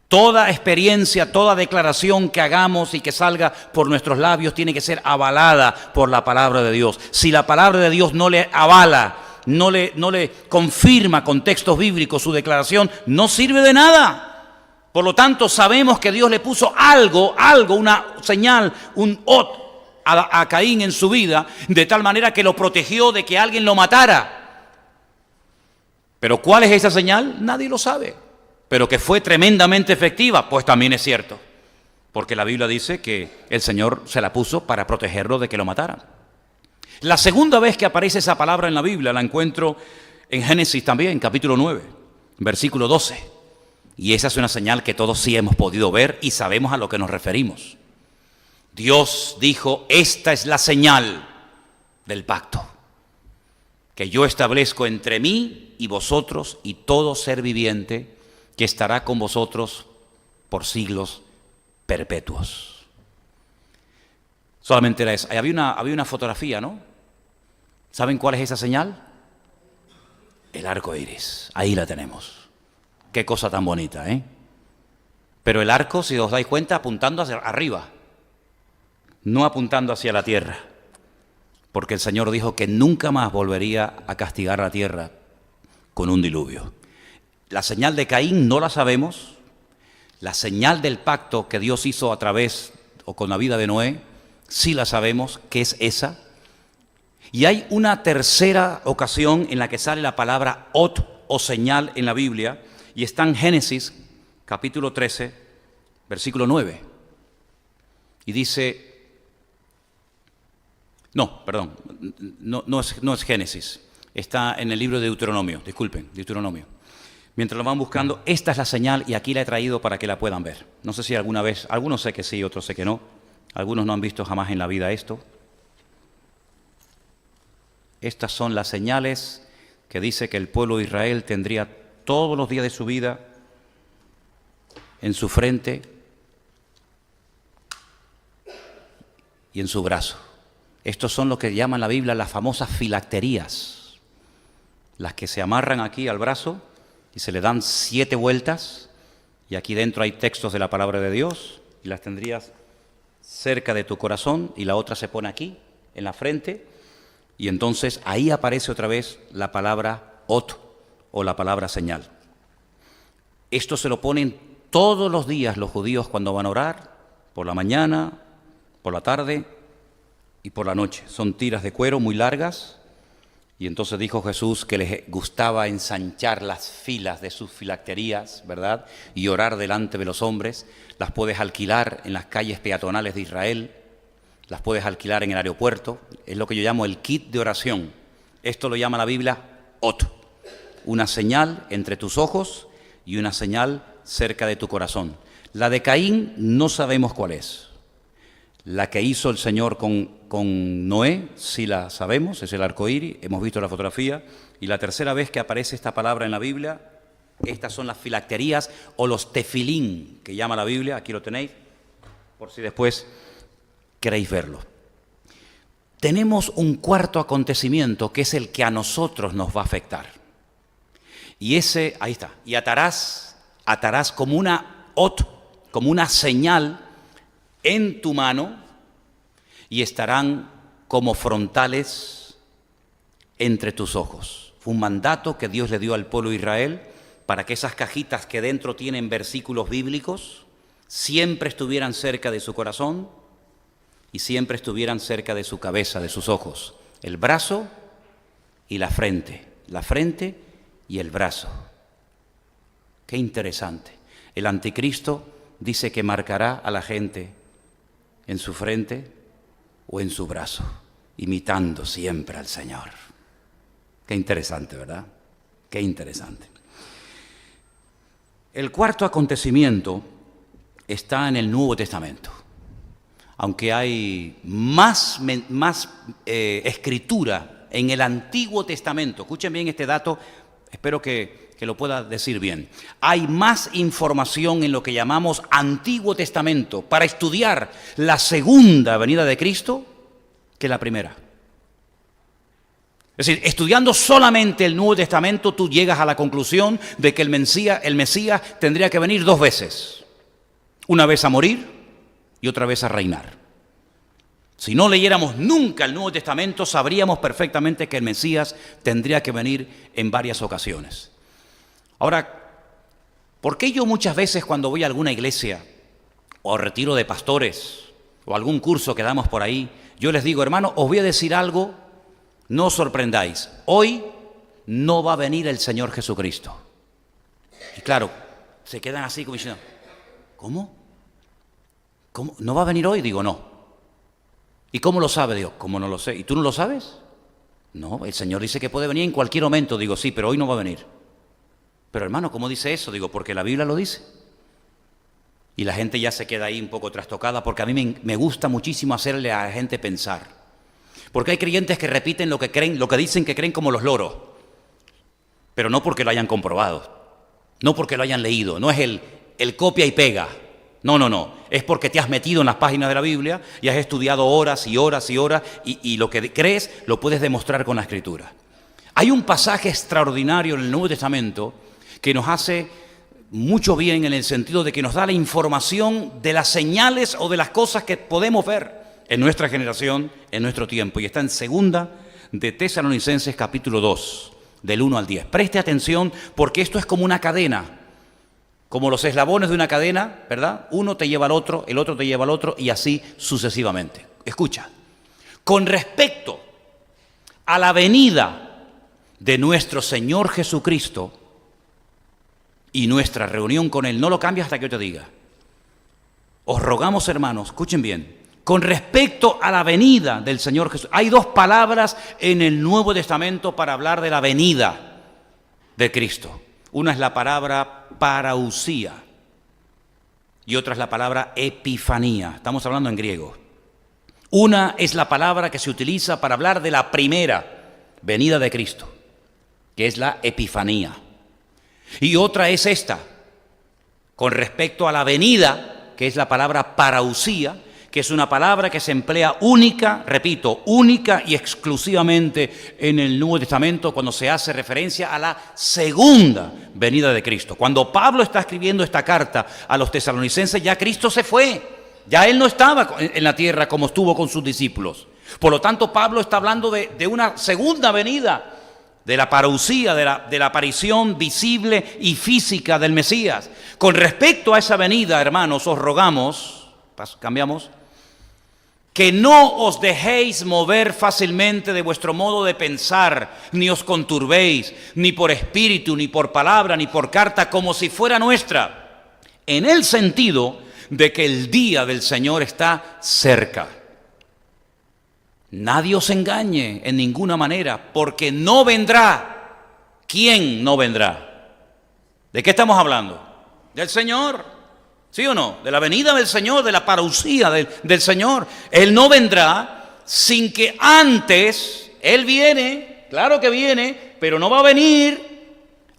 Toda experiencia, toda declaración que hagamos y que salga por nuestros labios tiene que ser avalada por la palabra de Dios. Si la palabra de Dios no le avala, no le confirma con textos bíblicos su declaración, no sirve de nada. Por lo tanto, sabemos que Dios le puso algo, una señal, un ot a Caín en su vida, de tal manera que lo protegió de que alguien lo matara. Pero ¿cuál es esa señal? Nadie lo sabe. Pero que fue tremendamente efectiva, pues también es cierto. Porque la Biblia dice que el Señor se la puso para protegerlo de que lo mataran. La segunda vez que aparece esa palabra en la Biblia la encuentro en Génesis también, capítulo 9, versículo 12. Y esa es una señal que todos sí hemos podido ver y sabemos a lo que nos referimos. Dios dijo, esta es la señal del pacto que yo establezco entre mí y vosotros y todo ser viviente que estará con vosotros por siglos perpetuos. Solamente era eso. Había una fotografía, ¿no? ¿Saben cuál es esa señal? El arco iris. Ahí la tenemos. Qué cosa tan bonita, ¿eh? Pero el arco, si os dais cuenta, apuntando hacia arriba, no apuntando hacia la tierra. Porque el Señor dijo que nunca más volvería a castigar la tierra con un diluvio. La señal de Caín no la sabemos. La señal del pacto que Dios hizo a través o con la vida de Noé, sí la sabemos, que es esa. Y hay una tercera ocasión en la que sale la palabra ot o señal en la Biblia, y está en Génesis, capítulo 13, versículo 9. Y dice, no es Génesis, está en el libro de Deuteronomio, disculpen, Deuteronomio. Mientras lo van buscando, esta es la señal y aquí la he traído para que la puedan ver. No sé si alguna vez, algunos sé que sí, otros sé que no. Algunos no han visto jamás en la vida esto. Estas son las señales que dice que el pueblo de Israel tendría todos los días de su vida en su frente y en su brazo. Estos son lo que llaman la Biblia las famosas filacterías, las que se amarran aquí al brazo y se le dan 7 vueltas, y aquí dentro hay textos de la palabra de Dios, y las tendrías cerca de tu corazón, y la otra se pone aquí, en la frente, y entonces ahí aparece otra vez la palabra ot, o la palabra señal. Esto se lo ponen todos los días los judíos cuando van a orar, por la mañana, por la tarde y por la noche. Son tiras de cuero muy largas. Y entonces dijo Jesús que les gustaba ensanchar las filas de sus filacterías, ¿verdad? Y orar delante de los hombres. Las puedes alquilar en las calles peatonales de Israel, las puedes alquilar en el aeropuerto. Es lo que yo llamo el kit de oración. Esto lo llama la Biblia ot, una señal entre tus ojos y una señal cerca de tu corazón. La de Caín no sabemos cuál es. La que hizo el Señor con Noé, sí la sabemos, es el arco iris, hemos visto la fotografía. Y la tercera vez que aparece esta palabra en la Biblia, estas son las filacterías o los tefilín, que llama la Biblia, aquí lo tenéis, por si después queréis verlo. Tenemos un cuarto acontecimiento que es el que a nosotros nos va a afectar. Y ese, ahí está, y atarás como una ot, como una señal en tu mano, y estarán como frontales entre tus ojos. Fue un mandato que Dios le dio al pueblo de Israel para que esas cajitas que dentro tienen versículos bíblicos siempre estuvieran cerca de su corazón y siempre estuvieran cerca de su cabeza, de sus ojos. El brazo y la frente y el brazo. Qué interesante. El anticristo dice que marcará a la gente en su frente o en su brazo, imitando siempre al Señor. Qué interesante, ¿verdad? Qué interesante. El cuarto acontecimiento está en el Nuevo Testamento. Aunque hay más escritura en el Antiguo Testamento, escuchen bien este dato, espero que lo pueda decir bien, hay más información en lo que llamamos Antiguo Testamento para estudiar la segunda venida de Cristo que la primera. Es decir, estudiando solamente el Nuevo Testamento, tú llegas a la conclusión de que el Mesías tendría que venir 2 veces. Una vez a morir y otra vez a reinar. Si no leyéramos nunca el Nuevo Testamento, sabríamos perfectamente que el Mesías tendría que venir en varias ocasiones. Ahora, ¿por qué yo muchas veces cuando voy a alguna iglesia o retiro de pastores o algún curso que damos por ahí, yo les digo, hermano, os voy a decir algo, no os sorprendáis, hoy no va a venir el Señor Jesucristo? Y claro, se quedan así como diciendo, ¿cómo? ¿Cómo? ¿No va a venir hoy? Digo, no. ¿Y cómo lo sabe? Digo, ¿cómo no lo sé? ¿Y tú no lo sabes? No, el Señor dice que puede venir en cualquier momento. Digo, sí, pero hoy no va a venir. Pero hermano, ¿cómo dice eso? Digo, porque la Biblia lo dice. Y la gente ya se queda ahí un poco trastocada, porque a mí me gusta muchísimo hacerle a la gente pensar. Porque hay creyentes que repiten lo que creen, lo que dicen que creen como los loros. Pero no porque lo hayan comprobado. No porque lo hayan leído. No es el copia y pega. No. Es porque te has metido en las páginas de la Biblia y has estudiado horas y horas y horas y lo que crees lo puedes demostrar con la Escritura. Hay un pasaje extraordinario en el Nuevo Testamento que nos hace mucho bien en el sentido de que nos da la información de las señales o de las cosas que podemos ver en nuestra generación, en nuestro tiempo. Y está en 2 de Tesalonicenses capítulo 2, del 1 al 10. Preste atención porque esto es como una cadena, como los eslabones de una cadena, ¿verdad? Uno te lleva al otro, el otro te lleva al otro y así sucesivamente. Escucha, con respecto a la venida de nuestro Señor Jesucristo y nuestra reunión con Él, no lo cambies hasta que yo te diga. Os rogamos, hermanos, escuchen bien, con respecto a la venida del Señor Jesús. Hay 2 palabras en el Nuevo Testamento para hablar de la venida de Cristo. Una es la palabra parausía y otra es la palabra epifanía. Estamos hablando en griego. Una es la palabra que se utiliza para hablar de la primera venida de Cristo, que es la epifanía. Y otra es esta, con respecto a la venida, que es la palabra parausía, que es una palabra que se emplea única y exclusivamente en el Nuevo Testamento cuando se hace referencia a la segunda venida de Cristo. Cuando Pablo está escribiendo esta carta a los tesalonicenses, ya Cristo se fue, ya Él no estaba en la tierra como estuvo con sus discípulos. Por lo tanto, Pablo está hablando de una segunda venida, de la parucía, de la aparición visible y física del Mesías. Con respecto a esa venida, hermanos, os rogamos, cambiamos, que no os dejéis mover fácilmente de vuestro modo de pensar, ni os conturbéis, ni por espíritu, ni por palabra, ni por carta, como si fuera nuestra, en el sentido de que el día del Señor está cerca. Nadie os engañe en ninguna manera, porque no vendrá. ¿Quién no vendrá? ¿De qué estamos hablando? Del Señor, ¿sí o no? De la venida del Señor, de la parucía del Señor. Él no vendrá sin que antes, Él viene, claro que viene, pero no va a venir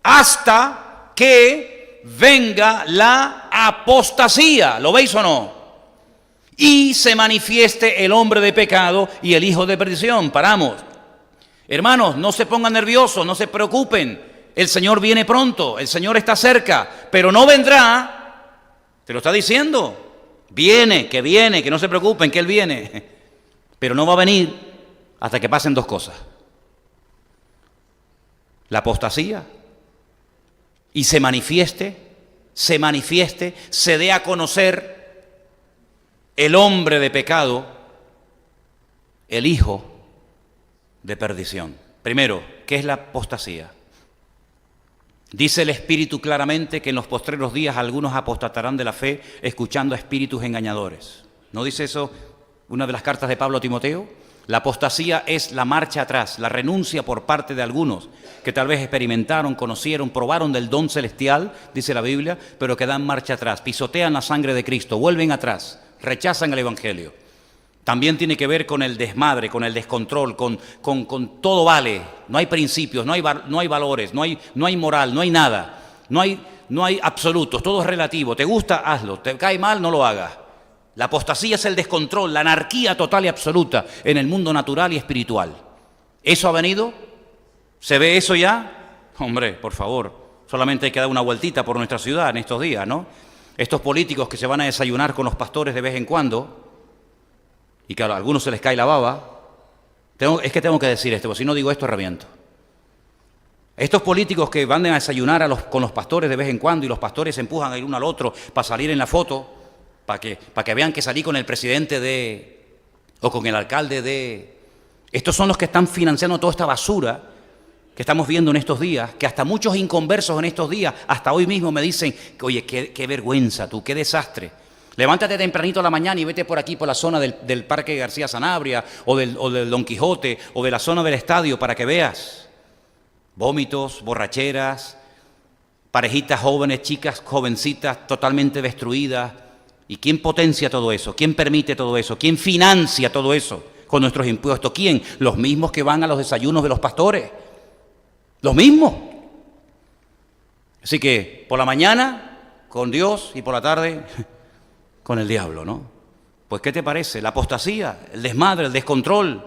hasta que venga la apostasía. ¿Lo veis o no? Y se manifieste el hombre de pecado y el hijo de perdición. Paramos. Hermanos, no se pongan nerviosos, no se preocupen. El Señor viene pronto, el Señor está cerca, pero no vendrá. Te lo está diciendo. Viene, que no se preocupen, que Él viene. Pero no va a venir hasta que pasen 2 cosas. La apostasía y se manifieste, se dé a conocer el hombre de pecado, el hijo de perdición. Primero, ¿qué es la apostasía? Dice el Espíritu claramente que en los postreros días algunos apostatarán de la fe escuchando a espíritus engañadores. ¿No dice eso una de las cartas de Pablo a Timoteo? La apostasía es la marcha atrás, la renuncia por parte de algunos que tal vez experimentaron, conocieron, probaron del don celestial, dice la Biblia, pero que dan marcha atrás, pisotean la sangre de Cristo, vuelven atrás, rechazan el Evangelio. También tiene que ver con el desmadre, con el descontrol, con todo vale. No hay principios, no hay valores, no hay moral, no hay nada. No hay absolutos, todo es relativo. ¿Te gusta? Hazlo. ¿Te cae mal? No lo hagas. La apostasía es el descontrol, la anarquía total y absoluta en el mundo natural y espiritual. ¿Eso ha venido? ¿Se ve eso ya? Hombre, por favor, solamente hay que dar una vueltita por nuestra ciudad en estos días, ¿no? Estos políticos que se van a desayunar con los pastores de vez en cuando, y que a algunos se les cae la baba. Tengo que decir esto, porque si no digo esto reviento. Estos políticos que van a desayunar con los pastores de vez en cuando y los pastores se empujan el uno al otro para salir en la foto, para que vean que salí con el presidente o con el alcalde Estos son los que están financiando toda esta basura que estamos viendo en estos días, que hasta muchos inconversos en estos días, hasta hoy mismo me dicen, oye, qué vergüenza tú, qué desastre. Levántate tempranito a la mañana y vete por aquí, por la zona del Parque García Sanabria, o del Don Quijote, o de la zona del estadio, para que veas vómitos, borracheras, parejitas jóvenes, chicas jovencitas totalmente destruidas. ¿Y quién potencia todo eso? ¿Quién permite todo eso? ¿Quién financia todo eso con nuestros impuestos? ¿Quién? Los mismos que van a los desayunos de los pastores. Los mismos. Así que por la mañana con Dios y por la tarde con el diablo, ¿no? Pues ¿qué te parece? La apostasía, el desmadre, el descontrol.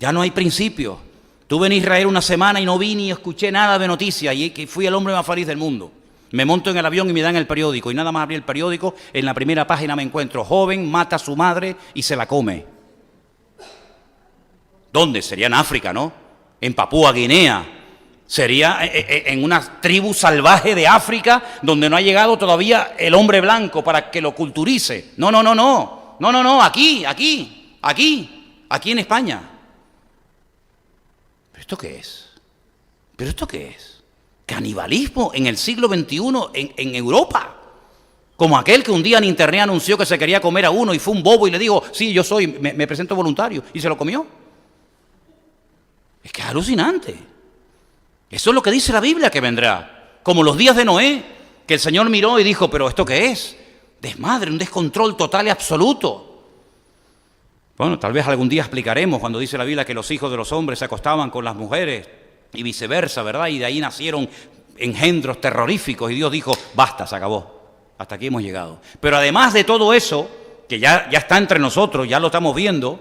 Ya no hay principios. Estuve en Israel una semana y no vi ni escuché nada de noticias y que fui el hombre más feliz del mundo. Me monto en el avión y me dan el periódico y nada más abrí el periódico, en la primera página me encuentro: joven mata a su madre y se la come. ¿Dónde? Sería en África, ¿no? En Papúa Guinea. Sería en una tribu salvaje de África donde no ha llegado todavía el hombre blanco para que lo culturice. No, aquí en España. ¿Pero esto qué es? Canibalismo en el siglo XXI en Europa. Como aquel que un día en internet anunció que se quería comer a uno y fue un bobo y le dijo, sí, yo soy, me presento voluntario, y se lo comió. Es que es alucinante. Eso es lo que dice la Biblia que vendrá. Como los días de Noé, que el Señor miró y dijo, ¿pero esto qué es? Desmadre, un descontrol total y absoluto. Bueno, tal vez algún día explicaremos cuando dice la Biblia que los hijos de los hombres se acostaban con las mujeres y viceversa, ¿verdad? Y de ahí nacieron engendros terroríficos y Dios dijo, basta, se acabó. Hasta aquí hemos llegado. Pero además de todo eso, que ya está entre nosotros, ya lo estamos viendo.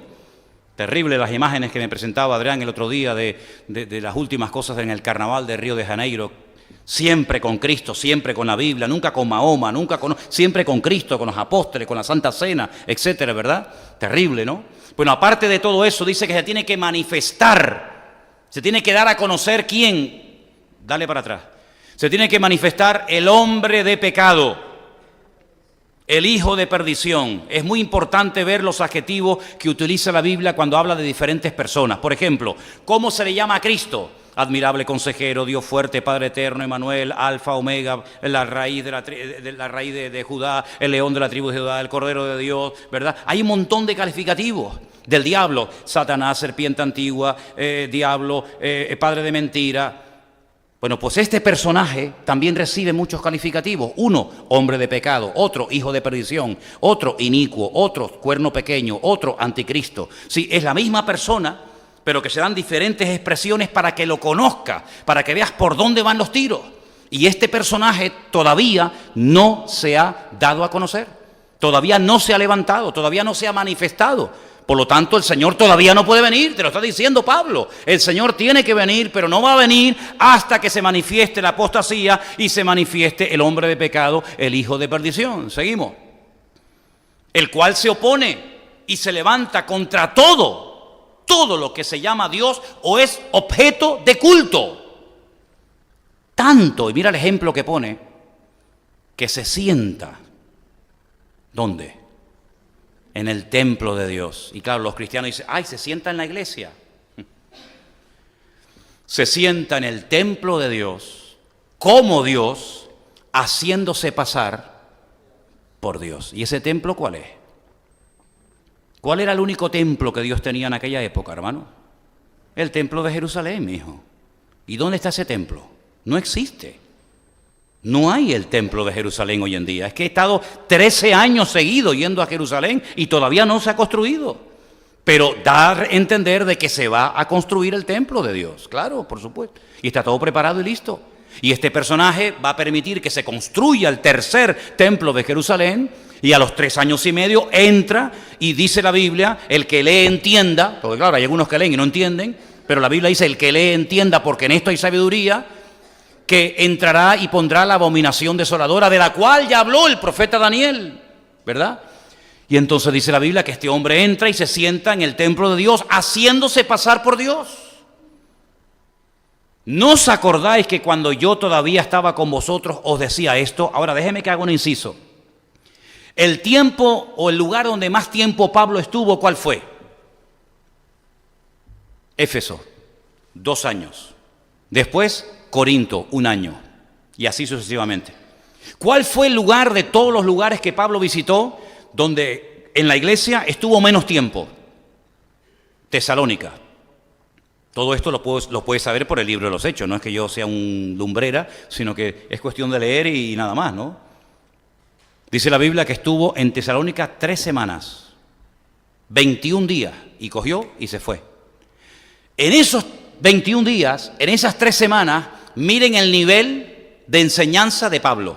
Terrible las imágenes que me presentaba Adrián el otro día de las últimas cosas en el carnaval de Río de Janeiro. Siempre con Cristo, siempre con la Biblia, nunca con Mahoma, siempre con Cristo, con los apóstoles, con la Santa Cena, etcétera, ¿verdad? Terrible, ¿no? Bueno, aparte de todo eso, dice que se tiene que manifestar, se tiene que dar a conocer quién. Dale para atrás. Se tiene que manifestar el hombre de pecado, el hijo de perdición. Es muy importante ver los adjetivos que utiliza la Biblia cuando habla de diferentes personas. Por ejemplo, ¿cómo se le llama a Cristo? Admirable consejero, Dios fuerte, Padre eterno, Emmanuel, Alfa, Omega, la raíz de Judá, el león de la tribu de Judá, el Cordero de Dios, ¿verdad? Hay un montón de calificativos del diablo. Satanás, serpiente antigua, diablo, padre de mentira. Bueno, pues este personaje también recibe muchos calificativos. Uno, hombre de pecado. Otro, hijo de perdición. Otro, inicuo. Otro, cuerno pequeño. Otro, anticristo. Sí, es la misma persona, pero que se dan diferentes expresiones para que lo conozca, para que veas por dónde van los tiros. Y este personaje todavía no se ha dado a conocer. Todavía no se ha levantado, todavía no se ha manifestado. Por lo tanto, el Señor todavía no puede venir, te lo está diciendo Pablo. El Señor tiene que venir, pero no va a venir hasta que se manifieste la apostasía y se manifieste el hombre de pecado, el hijo de perdición. Seguimos. El cual se opone y se levanta contra todo lo que se llama Dios o es objeto de culto. Tanto, y mira el ejemplo que pone, que se sienta. ¿Dónde? En el templo de Dios. Y claro, los cristianos dicen, ay, se sienta en la iglesia. Se sienta en el templo de Dios, como Dios, haciéndose pasar por Dios. ¿Y ese templo cuál es? ¿Cuál era el único templo que Dios tenía en aquella época, hermano? El templo de Jerusalén, mi hijo. ¿Y dónde está ese templo? No existe. No hay el templo de Jerusalén hoy en día. Es que he estado 13 años seguidos yendo a Jerusalén y todavía no se ha construido. Pero da a entender de que se va a construir el templo de Dios, claro, por supuesto. Y está todo preparado y listo. Y este personaje va a permitir que se construya el tercer templo de Jerusalén, y a los 3 años y medio entra y dice la Biblia, el que lee entienda, porque claro, hay algunos que leen y no entienden, pero la Biblia dice el que lee entienda, porque en esto hay sabiduría, que entrará y pondrá la abominación desoladora, de la cual ya habló el profeta Daniel, ¿verdad? Y entonces dice la Biblia que este hombre entra y se sienta en el templo de Dios, haciéndose pasar por Dios. ¿No os acordáis que cuando yo todavía estaba con vosotros os decía esto? Ahora déjeme que haga un inciso. El tiempo o el lugar donde más tiempo Pablo estuvo, ¿cuál fue? Éfeso, 2 años. Después, Corinto, 1 año. Y así sucesivamente. ¿Cuál fue el lugar de todos los lugares que Pablo visitó donde en la iglesia estuvo menos tiempo? Tesalónica. Todo esto lo puedes saber por el libro de los Hechos. No es que yo sea un lumbrera, sino que es cuestión de leer y nada más, ¿no? Dice la Biblia que estuvo en Tesalónica 3 semanas, 21 días, y cogió y se fue. En esos 21 días, en esas 3 semanas, miren el nivel de enseñanza de Pablo.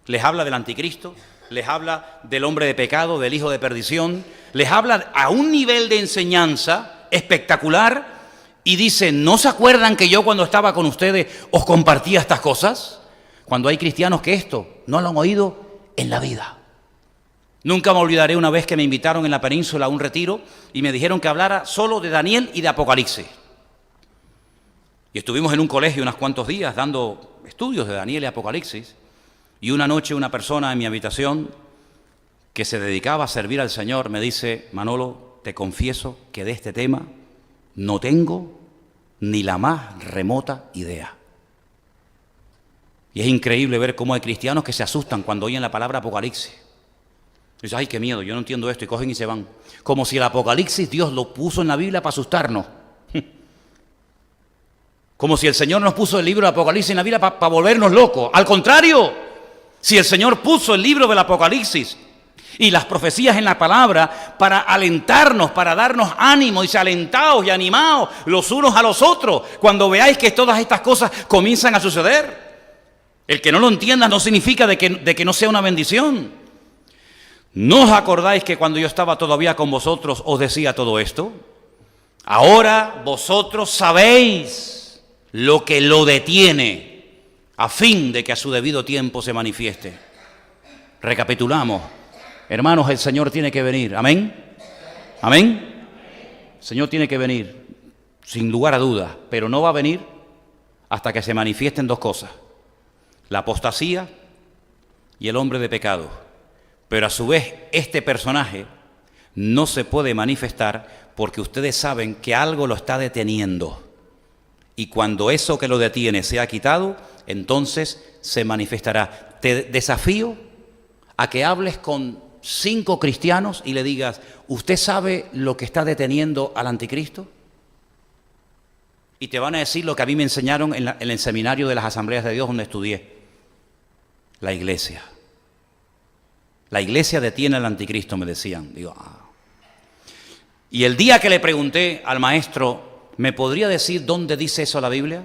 Les habla del anticristo, les habla del hombre de pecado, del hijo de perdición, les habla a un nivel de enseñanza espectacular y dice, ¿no se acuerdan que yo cuando estaba con ustedes os compartía estas cosas? Cuando hay cristianos que esto no lo han oído en la vida. Nunca me olvidaré una vez que me invitaron en la península a un retiro y me dijeron que hablara solo de Daniel y de Apocalipsis. Y estuvimos en un colegio unos cuantos días dando estudios de Daniel y Apocalipsis, y una noche una persona en mi habitación que se dedicaba a servir al Señor me dice, Manolo, te confieso que de este tema no tengo ni la más remota idea. Y es increíble ver cómo hay cristianos que se asustan cuando oyen la palabra Apocalipsis. Dicen, ay, qué miedo, yo no entiendo esto, y cogen y se van. Como si el Apocalipsis Dios lo puso en la Biblia para asustarnos. Como si el Señor nos puso el libro de Apocalipsis en la Biblia para volvernos locos. Al contrario, si el Señor puso el libro del Apocalipsis y las profecías en la palabra para alentarnos, para darnos ánimo, dice, alentaos y animaos los unos a los otros, cuando veáis que todas estas cosas comienzan a suceder. El que no lo entienda no significa de que no sea una bendición. ¿No os acordáis que cuando yo estaba todavía con vosotros os decía todo esto? Ahora vosotros sabéis lo que lo detiene, a fin de que a su debido tiempo se manifieste. Recapitulamos. Hermanos, el Señor tiene que venir. ¿Amén? ¿Amén? El Señor tiene que venir, sin lugar a dudas, pero no va a venir hasta que se manifiesten 2 cosas. La apostasía y el hombre de pecado. Pero a su vez este personaje no se puede manifestar porque ustedes saben que algo lo está deteniendo. Y cuando eso que lo detiene sea quitado, entonces se manifestará. Te desafío a que hables con 5 cristianos y le digas, ¿usted sabe lo que está deteniendo al anticristo? Y te van a decir lo que a mí me enseñaron en el seminario de las Asambleas de Dios donde estudié. La iglesia. La iglesia detiene al anticristo, me decían. Digo, Y el día que le pregunté al maestro, ¿me podría decir dónde dice eso la Biblia?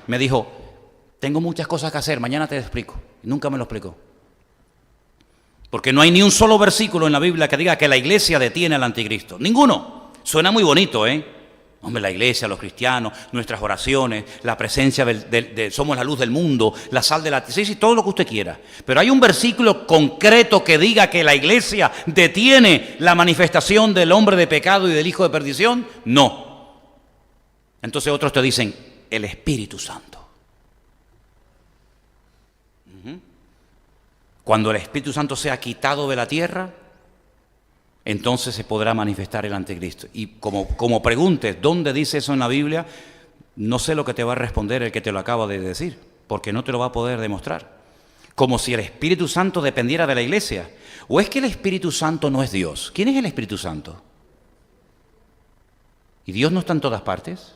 Me dijo, tengo muchas cosas que hacer, mañana te explico. Y nunca me lo explicó. Porque no hay ni un solo versículo en la Biblia que diga que la iglesia detiene al anticristo. Ninguno. Suena muy bonito, ¿eh? Hombre, la iglesia, los cristianos, nuestras oraciones, la presencia somos la luz del mundo, la sal de la tierra, sí, todo lo que usted quiera. Pero hay un versículo concreto que diga que la iglesia detiene la manifestación del hombre de pecado y del hijo de perdición. No. Entonces otros te dicen, el Espíritu Santo. Cuando el Espíritu Santo sea quitado de la tierra, entonces se podrá manifestar el anticristo. Y como preguntes, ¿dónde dice eso en la Biblia? No sé lo que te va a responder el que te lo acaba de decir, porque no te lo va a poder demostrar. Como si el Espíritu Santo dependiera de la iglesia. ¿O es que el Espíritu Santo no es Dios? ¿Quién es el Espíritu Santo? ¿Y Dios no está en todas partes?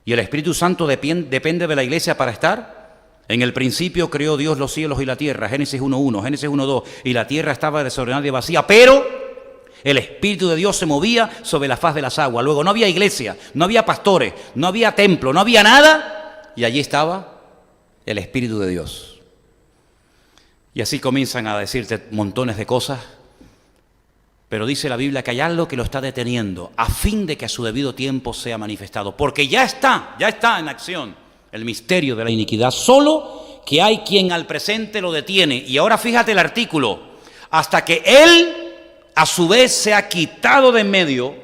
¿Y el Espíritu Santo depende de la iglesia para estar? En el principio creó Dios los cielos y la tierra, Génesis 1.1, Génesis 1.2, y la tierra estaba desordenada y vacía, pero El Espíritu de Dios se movía sobre la faz de las aguas. Luego no había iglesia, no había pastores, no había templo, no había nada. Y allí estaba el Espíritu de Dios. Y así comienzan a decirte montones de cosas. Pero dice la Biblia que hay algo que lo está deteniendo a fin de que a su debido tiempo sea manifestado. Porque ya está en acción el misterio de la iniquidad. Solo que hay quien al presente lo detiene. Y ahora fíjate el artículo. Hasta que Él a su vez se ha quitado de en medio,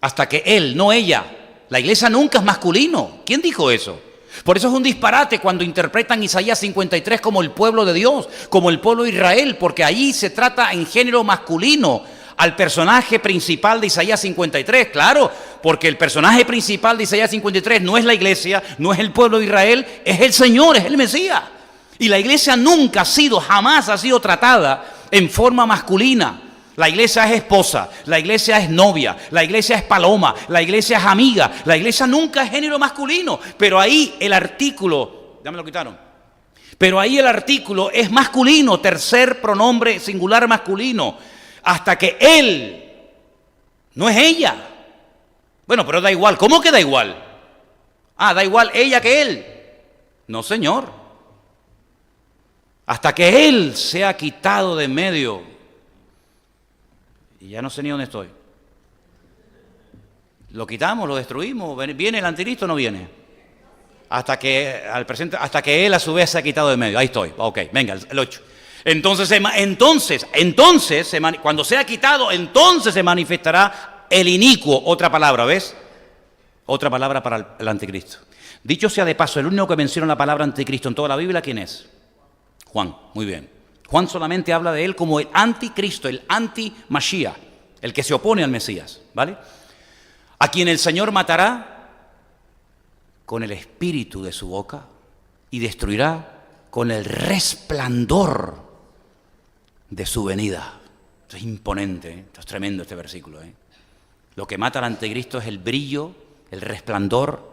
hasta que Él, no ella. La iglesia nunca es masculino. ¿Quién dijo eso? Por eso es un disparate cuando interpretan Isaías 53 como el pueblo de Dios, como el pueblo de Israel, porque ahí se trata en género masculino al personaje principal de Isaías 53, claro, porque el personaje principal de Isaías 53 no es la iglesia, no es el pueblo de Israel, es el Señor, es el Mesías. Y la iglesia nunca jamás ha sido tratada en forma masculina. La iglesia es esposa, la iglesia es novia, la iglesia es paloma, la iglesia es amiga, la iglesia nunca es género masculino. Pero ahí el artículo, ya me lo quitaron, pero ahí el artículo es masculino, tercer pronombre singular masculino, hasta que Él, no es ella. Bueno, pero da igual, ¿cómo que da igual? Da igual ella que Él. No, señor. Hasta que Él se ha quitado de en medio. Y ya no sé ni dónde estoy. ¿Lo quitamos, lo destruimos? ¿Viene el anticristo o no viene? Hasta que Él a su vez se ha quitado de medio. Ahí estoy. Ok, venga, el 8. Entonces, cuando sea quitado, entonces se manifestará el inicuo. Otra palabra, ¿ves? Otra palabra para el anticristo. Dicho sea de paso, el único que menciona la palabra anticristo en toda la Biblia, ¿quién es? Juan, muy bien. Juan solamente habla de él como el anticristo, el anti-Mashiach, el que se opone al Mesías, ¿vale? A quien el Señor matará con el espíritu de su boca y destruirá con el resplandor de su venida. Esto es imponente, ¿eh? Esto es tremendo este versículo, ¿eh? Lo que mata al anticristo es el brillo, el resplandor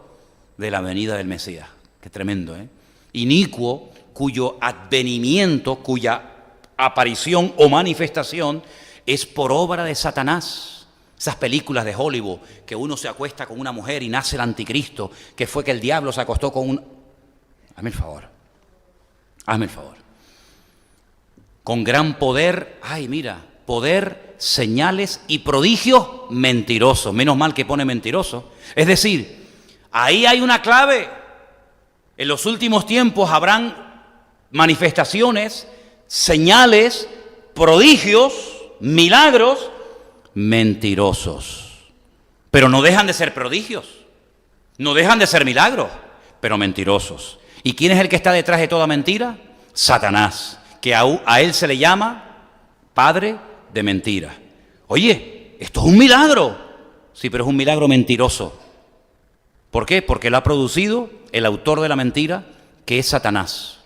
de la venida del Mesías. Qué tremendo, ¿eh? Inicuo, cuyo advenimiento, cuya aparición o manifestación es por obra de Satanás. Esas películas de Hollywood, que uno se acuesta con una mujer y nace el anticristo, que fue que el diablo se acostó con un... Hazme el favor. Con gran poder, poder, señales y prodigios mentirosos. Menos mal que pone mentiroso. Es decir, ahí hay una clave. En los últimos tiempos habrán manifestaciones, señales, prodigios, milagros, mentirosos. Pero no dejan de ser prodigios, no dejan de ser milagros, pero mentirosos. ¿Y quién es el que está detrás de toda mentira? Satanás, que a él se le llama padre de mentira. Oye, esto es un milagro. Sí, pero es un milagro mentiroso. ¿Por qué? Porque lo ha producido el autor de la mentira, que es Satanás.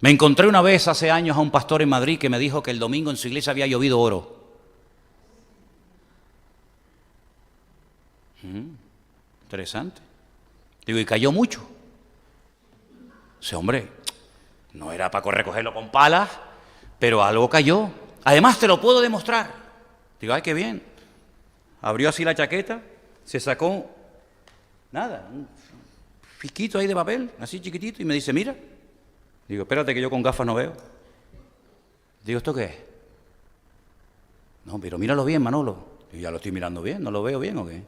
Me encontré una vez hace años a un pastor en Madrid que me dijo que el domingo en su iglesia había llovido oro. Interesante. Digo, ¿y cayó mucho? Ese hombre, no era para recogerlo con palas, pero algo cayó. Además te lo puedo demostrar. Digo, ay, qué bien. Abrió así la chaqueta, se sacó, nada, un fisquito ahí de papel, así chiquitito, y me dice, mira. Digo, espérate que yo con gafas no veo. Digo, ¿esto qué es? No, pero míralo bien, Manolo. Digo, ya lo estoy mirando bien, ¿no lo veo bien o qué?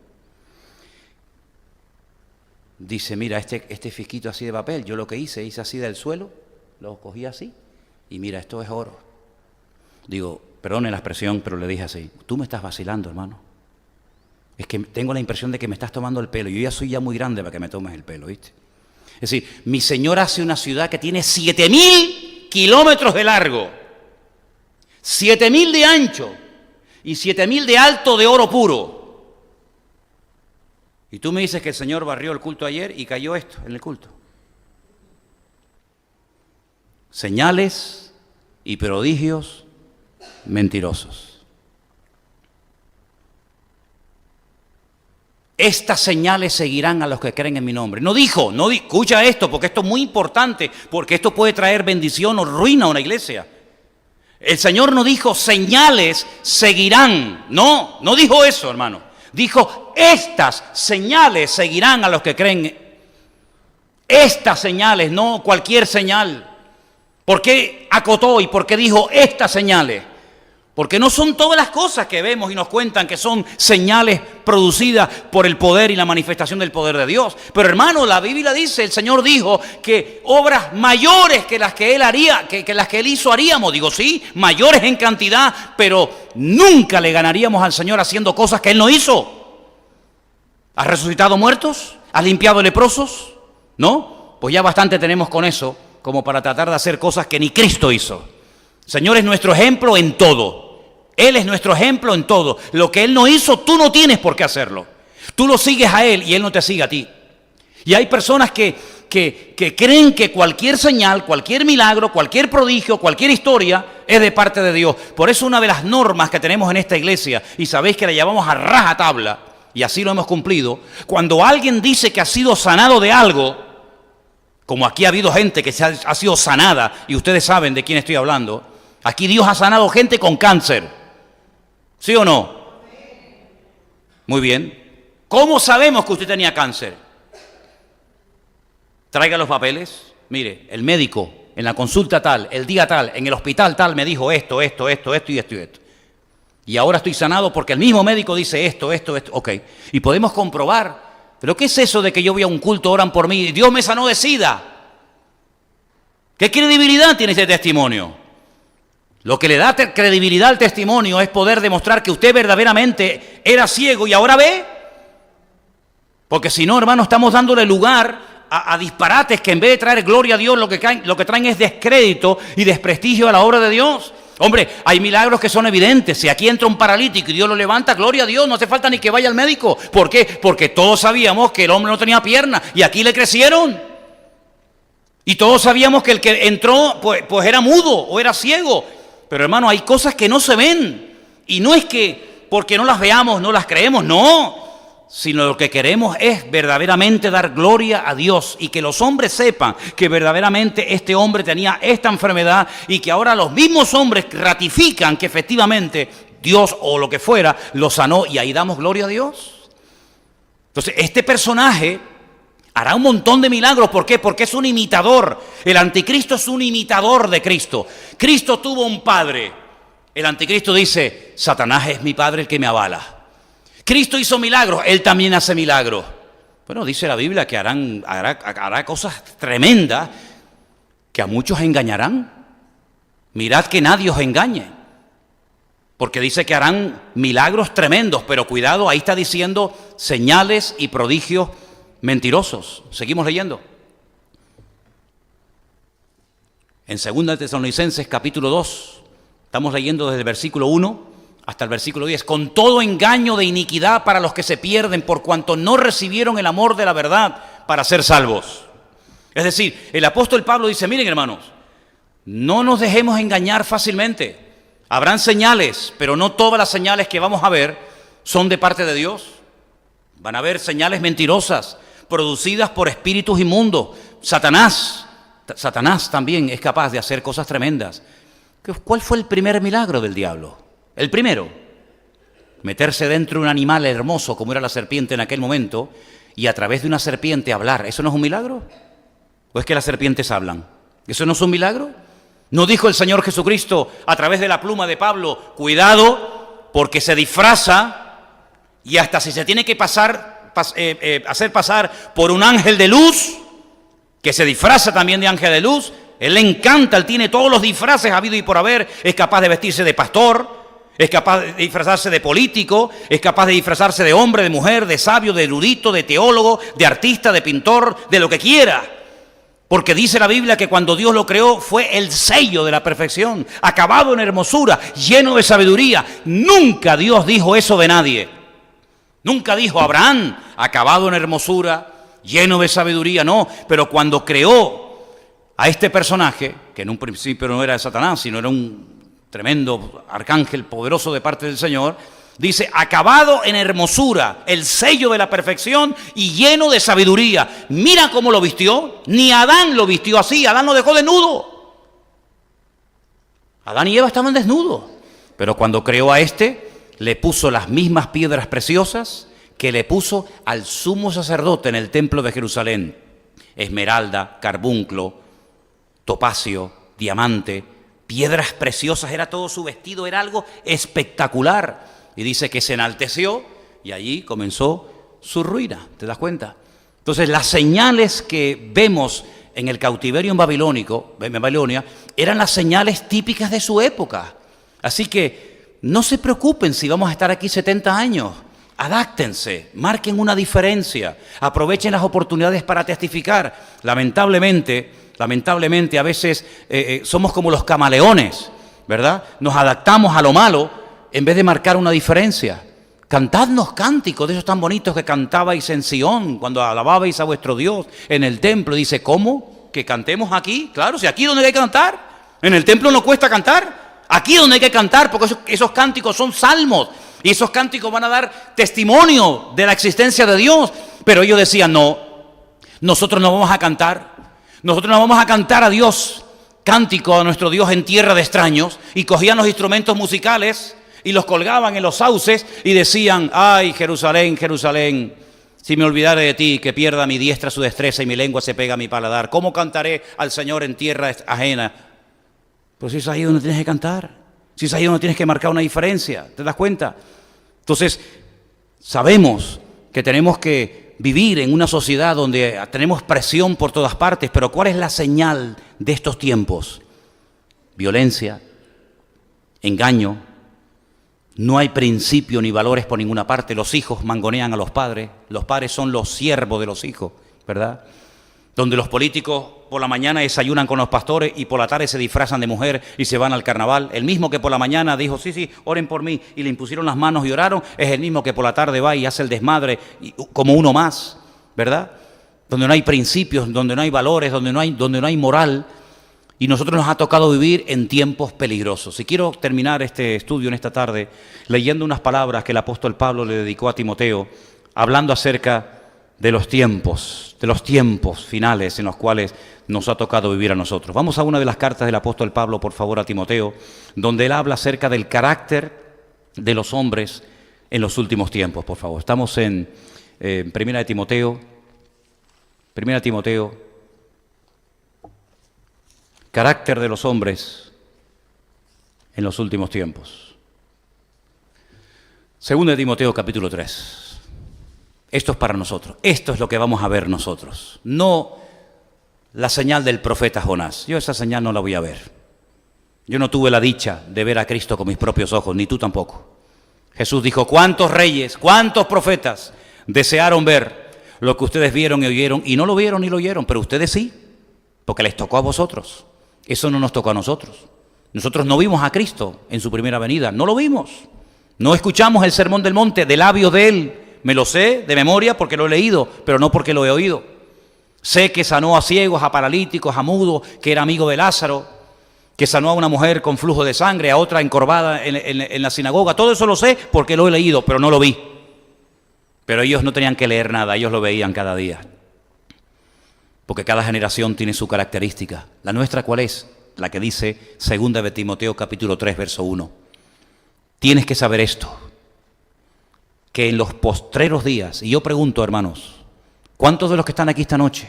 Dice, mira, este fisquito así de papel, yo lo que hice así del suelo, lo cogí así, y mira, esto es oro. Digo, perdone la expresión, pero le dije así, tú me estás vacilando, hermano. Es que tengo la impresión de que me estás tomando el pelo. Yo ya soy muy grande para que me tomes el pelo, ¿viste? Es decir, mi Señor hace una ciudad que tiene 7.000 kilómetros de largo, 7.000 de ancho y 7.000 de alto de oro puro. Y tú me dices que el Señor barrió el culto ayer y cayó esto en el culto. Señales y prodigios mentirosos. Estas señales seguirán a los que creen en mi nombre. Escucha esto, porque esto es muy importante, porque esto puede traer bendición o ruina a una iglesia. El Señor no dijo señales seguirán. No, no dijo eso, hermano. Dijo estas señales seguirán a los que creen. Estas señales, no cualquier señal. ¿Por qué acotó y por qué dijo estas señales? Porque no son todas las cosas que vemos y nos cuentan que son señales producidas por el poder y la manifestación del poder de Dios. Pero hermano, la Biblia dice, el Señor dijo que obras mayores que las que Él haría, que las que Él hizo haríamos. Digo, sí, mayores en cantidad, pero nunca le ganaríamos al Señor haciendo cosas que Él no hizo. ¿Has resucitado muertos? ¿Has limpiado leprosos? ¿No? Pues ya bastante tenemos con eso como para tratar de hacer cosas que ni Cristo hizo. El Señor es nuestro ejemplo en todo. Él es nuestro ejemplo en todo. Lo que Él no hizo, tú no tienes por qué hacerlo. Tú lo sigues a Él y Él no te sigue a ti. Y hay personas que creen que cualquier señal, cualquier milagro, cualquier prodigio, cualquier historia es de parte de Dios. Por eso una de las normas que tenemos en esta iglesia, y sabéis que la llevamos a rajatabla, y así lo hemos cumplido, cuando alguien dice que ha sido sanado de algo, como aquí ha habido gente que ha sido sanada, y ustedes saben de quién estoy hablando, aquí Dios ha sanado gente con cáncer. ¿Sí o no? Muy bien. ¿Cómo sabemos que usted tenía cáncer? Traiga los papeles. Mire, el médico en la consulta tal, el día tal, en el hospital tal me dijo esto y esto. Y ahora estoy sanado porque el mismo médico dice esto. Ok. Y podemos comprobar. ¿Pero qué es eso de que yo voy a un culto, oran por mí y Dios me sanó de SIDA? ¿Qué credibilidad tiene ese testimonio? Lo que le da credibilidad al testimonio es poder demostrar que usted verdaderamente era ciego y ahora ve. Porque si no, hermano, estamos dándole lugar a disparates que en vez de traer gloria a Dios, lo que traen es descrédito y desprestigio a la obra de Dios. Hombre, hay milagros que son evidentes. Si aquí entra un paralítico y Dios lo levanta, gloria a Dios, no hace falta ni que vaya al médico. ¿Por qué? Porque todos sabíamos que el hombre no tenía piernas y aquí le crecieron. Y todos sabíamos que el que entró pues era mudo o era ciego. Pero hermano, hay cosas que no se ven. Y no es que porque no las veamos, no las creemos, no. Sino lo que queremos es verdaderamente dar gloria a Dios. Y que los hombres sepan que verdaderamente este hombre tenía esta enfermedad. Y que ahora los mismos hombres ratifican que efectivamente Dios o lo que fuera lo sanó. Y ahí damos gloria a Dios. Entonces este personaje hará un montón de milagros. ¿Por qué? Porque es un imitador. El anticristo es un imitador de Cristo. Cristo tuvo un padre. El anticristo dice, Satanás es mi padre el que me avala. Cristo hizo milagros, Él también hace milagros. Bueno, dice la Biblia que hará cosas tremendas que a muchos engañarán. Mirad que nadie os engañe. Porque dice que harán milagros tremendos, pero cuidado, ahí está diciendo señales y prodigios mentirosos. Seguimos leyendo. En 2 Tesalonicenses capítulo 2, estamos leyendo desde el versículo 1 hasta el versículo 10. Con todo engaño de iniquidad para los que se pierden, por cuanto no recibieron el amor de la verdad para ser salvos. Es decir, el apóstol Pablo dice, miren hermanos, no nos dejemos engañar fácilmente. Habrán señales, pero no todas las señales que vamos a ver son de parte de Dios. Van a haber señales mentirosas, producidas por espíritus inmundos. Satanás también es capaz de hacer cosas tremendas. ¿Cuál fue el primer milagro del diablo? El primero, meterse dentro de un animal hermoso como era la serpiente en aquel momento y a través de una serpiente hablar. ¿Eso no es un milagro? ¿O es que las serpientes hablan? ¿Eso no es un milagro? ¿No dijo el Señor Jesucristo a través de la pluma de Pablo, cuidado porque se disfraza y hasta si se tiene que hacer pasar por un ángel de luz, que se disfraza también de ángel de luz? Él le encanta, él tiene todos los disfraces habido y por haber, es capaz de vestirse de pastor, es capaz de disfrazarse de político, es capaz de disfrazarse de hombre, de mujer, de sabio, de erudito, de teólogo, de artista, de pintor, de lo que quiera. Porque dice la Biblia que cuando Dios lo creó fue el sello de la perfección, acabado en hermosura, lleno de sabiduría. Nunca Dios dijo eso de nadie. Nunca dijo Abraham, acabado en hermosura, lleno de sabiduría, no. Pero cuando creó a este personaje, que en un principio no era de Satanás, sino era un tremendo arcángel poderoso de parte del Señor, dice, acabado en hermosura, el sello de la perfección y lleno de sabiduría. Mira cómo lo vistió. Ni Adán lo vistió así, Adán lo dejó desnudo. Adán y Eva estaban desnudos, pero cuando creó a este, le puso las mismas piedras preciosas que le puso al sumo sacerdote en el templo de Jerusalén: esmeralda, carbunclo, topacio, diamante, piedras preciosas, era todo su vestido, era algo espectacular. Y dice que se enalteció y allí comenzó su ruina, ¿te das cuenta? Entonces las señales que vemos en el cautiverio en Babilonia, eran las señales típicas de su época. Así que no se preocupen si vamos a estar aquí 70 años. Adáctense, marquen una diferencia, aprovechen las oportunidades para testificar. Lamentablemente a veces somos como los camaleones, ¿verdad? Nos adaptamos a lo malo en vez de marcar una diferencia. Cantadnos cánticos de esos tan bonitos que cantabais en Sion, cuando alababais a vuestro Dios en el templo. Dice, ¿cómo? ¿Que cantemos aquí? Claro, si aquí es donde hay que cantar. En el templo no cuesta cantar. Aquí es donde hay que cantar, porque esos cánticos son salmos. Y esos cánticos van a dar testimonio de la existencia de Dios. Pero ellos decían, no, nosotros no vamos a cantar. Nosotros no vamos a cantar a Dios, cántico a nuestro Dios en tierra de extraños. Y cogían los instrumentos musicales y los colgaban en los sauces y decían, ay, Jerusalén, Jerusalén, si me olvidare de ti, que pierda mi diestra su destreza y mi lengua se pega a mi paladar. ¿Cómo cantaré al Señor en tierra ajena? Pues si es ahí donde tienes que cantar, si es ahí donde tienes que marcar una diferencia, ¿te das cuenta? Entonces, sabemos que tenemos que vivir en una sociedad donde tenemos presión por todas partes, pero ¿cuál es la señal de estos tiempos? Violencia, engaño. No hay principio ni valores por ninguna parte. Los hijos mangonean a los padres son los siervos de los hijos, ¿verdad? Donde los políticos por la mañana desayunan con los pastores y por la tarde se disfrazan de mujer y se van al carnaval. El mismo que por la mañana dijo, sí, oren por mí, y le impusieron las manos y oraron, es el mismo que por la tarde va y hace el desmadre como uno más, ¿verdad? Donde no hay principios, donde no hay valores, donde no hay moral. Y nosotros nos ha tocado vivir en tiempos peligrosos. Y quiero terminar este estudio en esta tarde leyendo unas palabras que el apóstol Pablo le dedicó a Timoteo, hablando acerca de los tiempos finales en los cuales nos ha tocado vivir a nosotros. Vamos a una de las cartas del apóstol Pablo, por favor, a Timoteo, donde él habla acerca del carácter de los hombres en los últimos tiempos, por favor. Estamos en Primera de Timoteo, carácter de los hombres en los últimos tiempos. Segunda de Timoteo, capítulo 3. Esto es para nosotros. Esto es lo que vamos a ver nosotros. No la señal del profeta Jonás. Yo esa señal no la voy a ver. Yo no tuve la dicha de ver a Cristo con mis propios ojos, ni tú tampoco. Jesús dijo, ¿cuántos reyes, cuántos profetas desearon ver lo que ustedes vieron y oyeron? Y no lo vieron ni lo oyeron, pero ustedes sí, porque les tocó a vosotros. Eso no nos tocó a nosotros. Nosotros no vimos a Cristo en su primera venida, no lo vimos. No escuchamos el sermón del monte de labios de Él. Me lo sé de memoria porque lo he leído, pero no porque lo he oído. Sé que sanó a ciegos, a paralíticos, a mudos, que era amigo de Lázaro, que sanó a una mujer con flujo de sangre, a otra encorvada en la sinagoga. Todo eso lo sé porque lo he leído, pero no lo vi. Pero ellos no tenían que leer nada, ellos lo veían cada día. Porque cada generación tiene su característica. ¿La nuestra cuál es? La que dice 2 de Timoteo capítulo 3, verso 1. Tienes que saber esto, que en los postreros días, y yo pregunto, hermanos, ¿cuántos de los que están aquí esta noche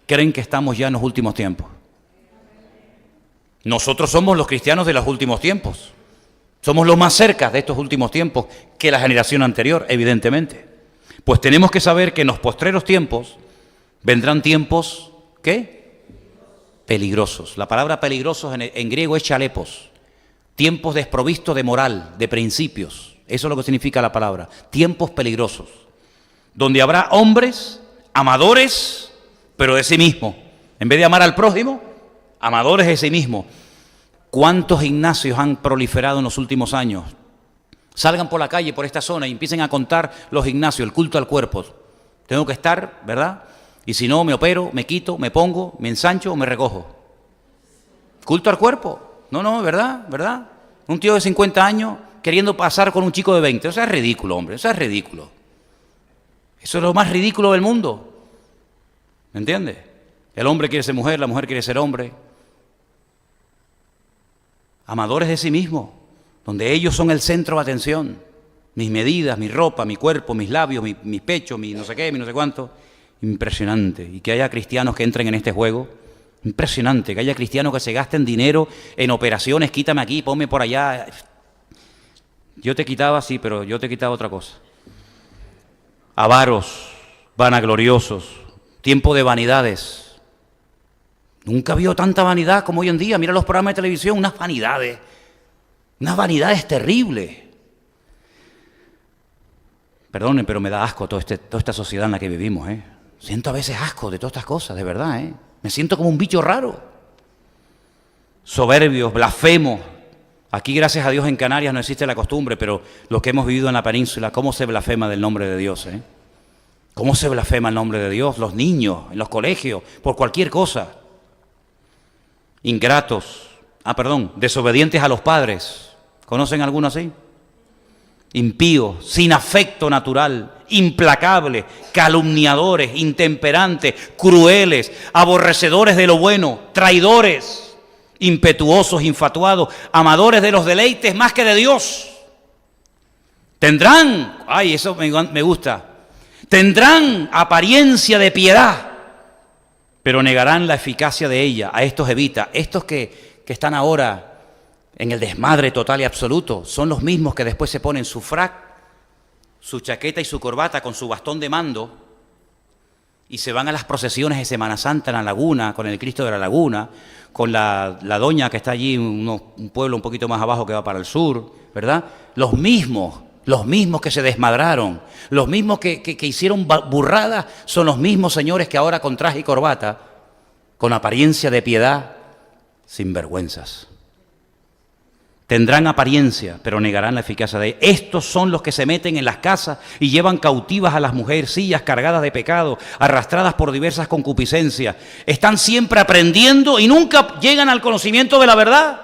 creen que estamos ya en los últimos tiempos? Nosotros somos los cristianos de los últimos tiempos. Somos los más cerca de estos últimos tiempos que la generación anterior, evidentemente. Pues tenemos que saber que en los postreros tiempos vendrán tiempos, ¿qué? Peligrosos. La palabra peligrosos en griego es chalepos. Tiempos desprovistos de moral, de principios. Eso es lo que significa la palabra. Tiempos peligrosos. Donde habrá hombres amadores, pero de sí mismo. En vez de amar al prójimo, amadores de sí mismo. ¿Cuántos Ignacios han proliferado en los últimos años? Salgan por la calle, por esta zona, y empiecen a contar los Ignacios, el culto al cuerpo. Tengo que estar, ¿verdad? Y si no, me opero, me quito, me pongo, me ensancho o me recojo. ¿Culto al cuerpo? No, ¿verdad? Un tío de 50 años queriendo pasar con un chico de 20. Eso es ridículo, hombre, eso es ridículo. Eso es lo más ridículo del mundo. ¿Me entiendes? El hombre quiere ser mujer, la mujer quiere ser hombre. amadores de sí mismos, donde ellos son el centro de atención. Mis medidas, mi ropa, mi cuerpo, mis labios, mi pecho, mi no sé qué, mi no sé cuánto. Impresionante. Y que haya cristianos que entren en este juego. Impresionante. Que haya cristianos que se gasten dinero en operaciones. Quítame aquí, ponme por allá. Yo te quitaba, sí, pero yo te quitaba otra cosa. Avaros, vanagloriosos, tiempo de vanidades. Nunca vio tanta vanidad como hoy en día. Mira los programas de televisión, unas vanidades terribles. Perdonen, pero me da asco toda esta sociedad en la que vivimos, ¿eh? Siento a veces asco de todas estas cosas, de verdad, ¿eh? Me siento como un bicho raro. Soberbios, blasfemos. Aquí, gracias a Dios, en Canarias no existe la costumbre, pero lo que hemos vivido en la península, ¿cómo se blasfema del nombre de Dios, eh? ¿Cómo se blasfema el nombre de Dios? Los niños, en los colegios, por cualquier cosa. Ingratos, desobedientes a los padres. ¿Conocen alguno así? Impíos, sin afecto natural, implacables, calumniadores, intemperantes, crueles, aborrecedores de lo bueno, traidores, impetuosos, infatuados, amadores de los deleites más que de Dios. Tendrán, eso me gusta, tendrán apariencia de piedad, pero negarán la eficacia de ella. A estos evita. Estos que están ahora en el desmadre total y absoluto, son los mismos que después se ponen su frac, su chaqueta y su corbata con su bastón de mando y se van a las procesiones de Semana Santa en la laguna, con el Cristo de la Laguna, con la doña que está allí, un pueblo un poquito más abajo que va para el sur, ¿verdad? Los mismos que se desmadraron, los mismos que hicieron burradas, son los mismos señores que ahora con traje y corbata, con apariencia de piedad, sinvergüenzas. Tendrán apariencia, pero negarán la eficacia de ella. Estos son los que se meten en las casas y llevan cautivas a las mujercillas cargadas de pecado, arrastradas por diversas concupiscencias. Están siempre aprendiendo y nunca llegan al conocimiento de la verdad.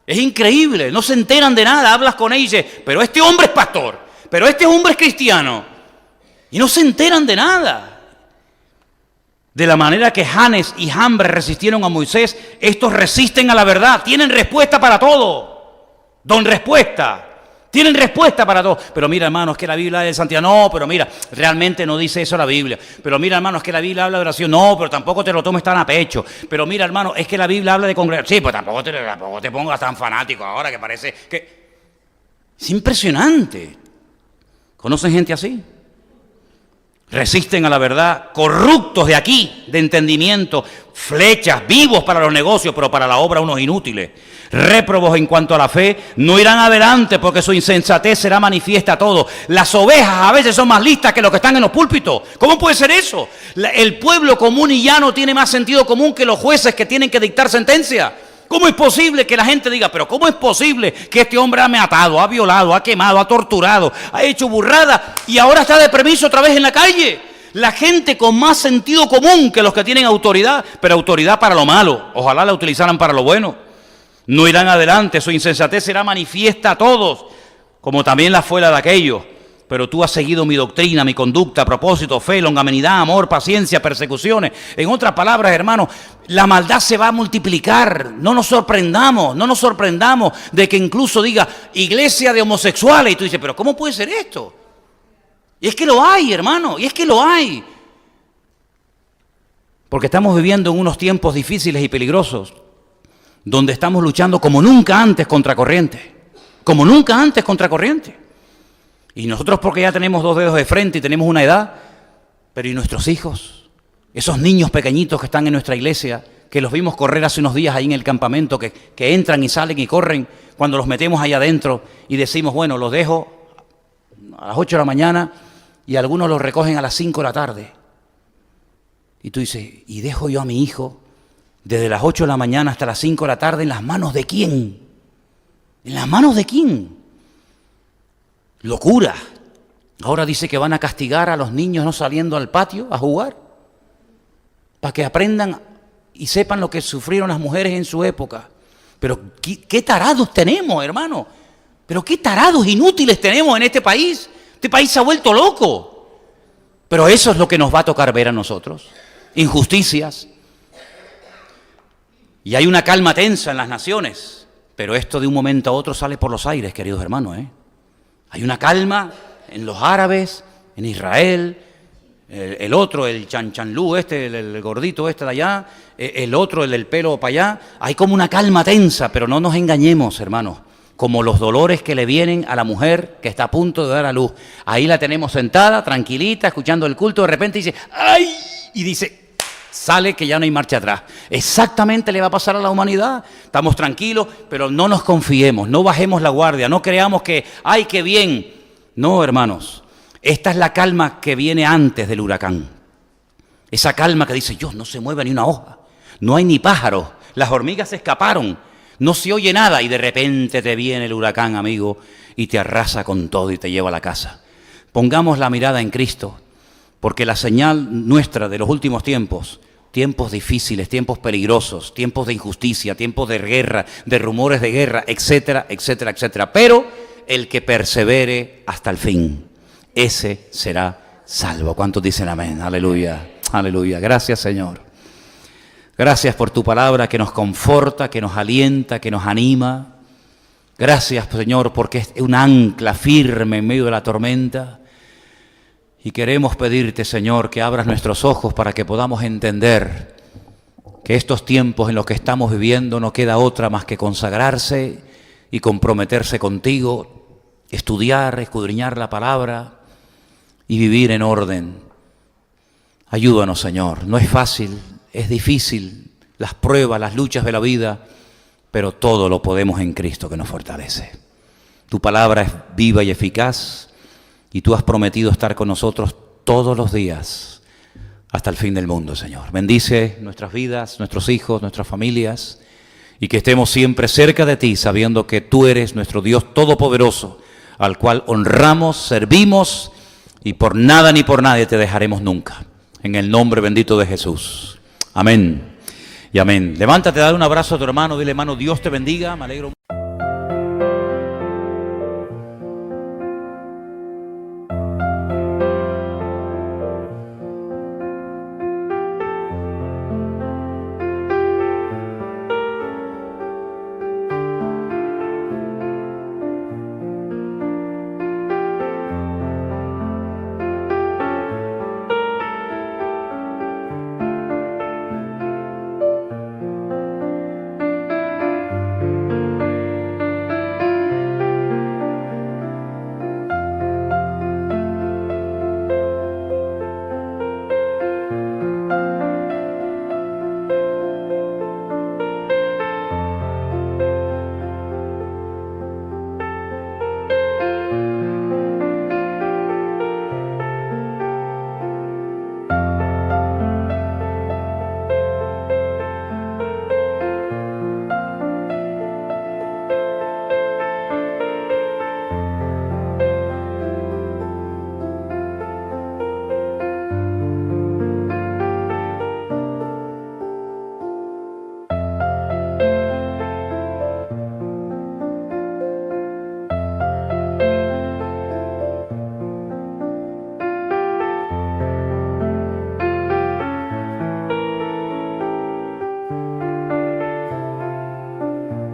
Es increíble, no se enteran de nada. Hablas con ellos y dices, pero este hombre es pastor, pero este hombre es cristiano. Y no se enteran de nada. De la manera que Janes y Jambres resistieron a Moisés, estos resisten a la verdad, tienen respuesta para todo. Don respuesta, tienen respuesta para todo. Pero mira, hermano, es que la Biblia es de santidad. No, pero mira, realmente no dice eso la Biblia. Pero mira, hermano, es que la Biblia habla de oración. No, pero tampoco te lo tomes tan a pecho. Pero mira, hermano, es que la Biblia habla de congregación. Sí, pues tampoco te pongas tan fanático ahora, que parece que... Es impresionante. ¿Conocen gente así? Resisten a la verdad, corruptos de aquí, de entendimiento, flechas, vivos para los negocios, pero para la obra unos inútiles. Réprobos en cuanto a la fe, no irán adelante porque su insensatez será manifiesta a todos. Las ovejas a veces son más listas que los que están en los púlpitos. ¿Cómo puede ser eso? El pueblo común y llano tiene más sentido común que los jueces que tienen que dictar sentencia. ¿Cómo es posible que la gente diga, pero cómo es posible que este hombre ha matado, ha violado, ha quemado, ha torturado, ha hecho burrada y ahora está de permiso otra vez en la calle? La gente con más sentido común que los que tienen autoridad, pero autoridad para lo malo. Ojalá la utilizaran para lo bueno. No irán adelante, su insensatez será manifiesta a todos, como también la fue la de aquellos. Pero tú has seguido mi doctrina, mi conducta, propósito, fe, longanimidad, amor, paciencia, persecuciones. En otras palabras, hermanos, la maldad se va a multiplicar. No nos sorprendamos de que incluso diga iglesia de homosexuales. Y tú dices, pero ¿cómo puede ser esto? Y es que lo hay, hermano, y es que lo hay. Porque estamos viviendo en unos tiempos difíciles y peligrosos, donde estamos luchando como nunca antes contra corriente. Como nunca antes contra corriente. Y nosotros porque ya tenemos 2 dedos de frente y tenemos una edad, pero ¿y nuestros hijos? Esos niños pequeñitos que están en nuestra iglesia, que los vimos correr hace unos días ahí en el campamento, que entran y salen y corren cuando los metemos ahí adentro y decimos, bueno, los dejo a las 8 de la mañana y algunos los recogen a las 5 de la tarde. Y tú dices, ¿y dejo yo a mi hijo desde las 8 de la mañana hasta las 5 de la tarde en las manos de quién? ¿En las manos de quién? Locura. Ahora dice que van a castigar a los niños no saliendo al patio a jugar, para que aprendan y sepan lo que sufrieron las mujeres en su época. Pero ¿qué tarados tenemos, hermano? Pero qué tarados inútiles tenemos en este país. Este país se ha vuelto loco. Pero eso es lo que nos va a tocar ver a nosotros. Injusticias. Y hay una calma tensa en las naciones, Pero esto de un momento a otro sale por los aires, queridos hermanos, ¿eh? Hay una calma en los árabes, en Israel, el otro, el chanchanlú el gordito de allá, el otro, el del pelo para allá. Hay como una calma tensa, pero no nos engañemos, hermanos. Como los dolores que le vienen a la mujer que está a punto de dar a luz. Ahí la tenemos sentada, tranquilita, escuchando el culto, de repente dice, ¡ay! Y dice, sale que ya no hay marcha atrás. Exactamente le va a pasar a la humanidad. Estamos tranquilos, pero no nos confiemos, no bajemos la guardia, no creamos que, ¡ay, qué bien! No, hermanos, esta es la calma que viene antes del huracán. Esa calma que dice, Dios, no se mueve ni una hoja, no hay ni pájaros, las hormigas se escaparon, no se oye nada y de repente te viene el huracán, amigo, y te arrasa con todo y te lleva a la casa. Pongamos la mirada en Cristo, porque la señal nuestra de los últimos tiempos, tiempos difíciles, tiempos peligrosos, tiempos de injusticia, tiempos de guerra, de rumores de guerra, etcétera, etcétera, etcétera. Pero el que persevere hasta el fin, ese será salvo. ¿Cuántos dicen amén? Aleluya, aleluya. Gracias, Señor. Gracias por tu palabra que nos conforta, que nos alienta, que nos anima. Gracias, Señor, porque es un ancla firme en medio de la tormenta. Y queremos pedirte, Señor, que abras nuestros ojos para que podamos entender que estos tiempos en los que estamos viviendo no queda otra más que consagrarse y comprometerse contigo, estudiar, escudriñar la palabra y vivir en orden. Ayúdanos, Señor. No es fácil, es difícil, las pruebas, las luchas de la vida, pero todo lo podemos en Cristo que nos fortalece. Tu palabra es viva y eficaz y tú has prometido estar con nosotros todos los días hasta el fin del mundo, Señor. Bendice nuestras vidas, nuestros hijos, nuestras familias y que estemos siempre cerca de ti, sabiendo que tú eres nuestro Dios todopoderoso, al cual honramos, servimos y por nada ni por nadie te dejaremos nunca. En el nombre bendito de Jesús. Amén y amén. Levántate, dale un abrazo a tu hermano, dile, hermano, Dios te bendiga, me alegro.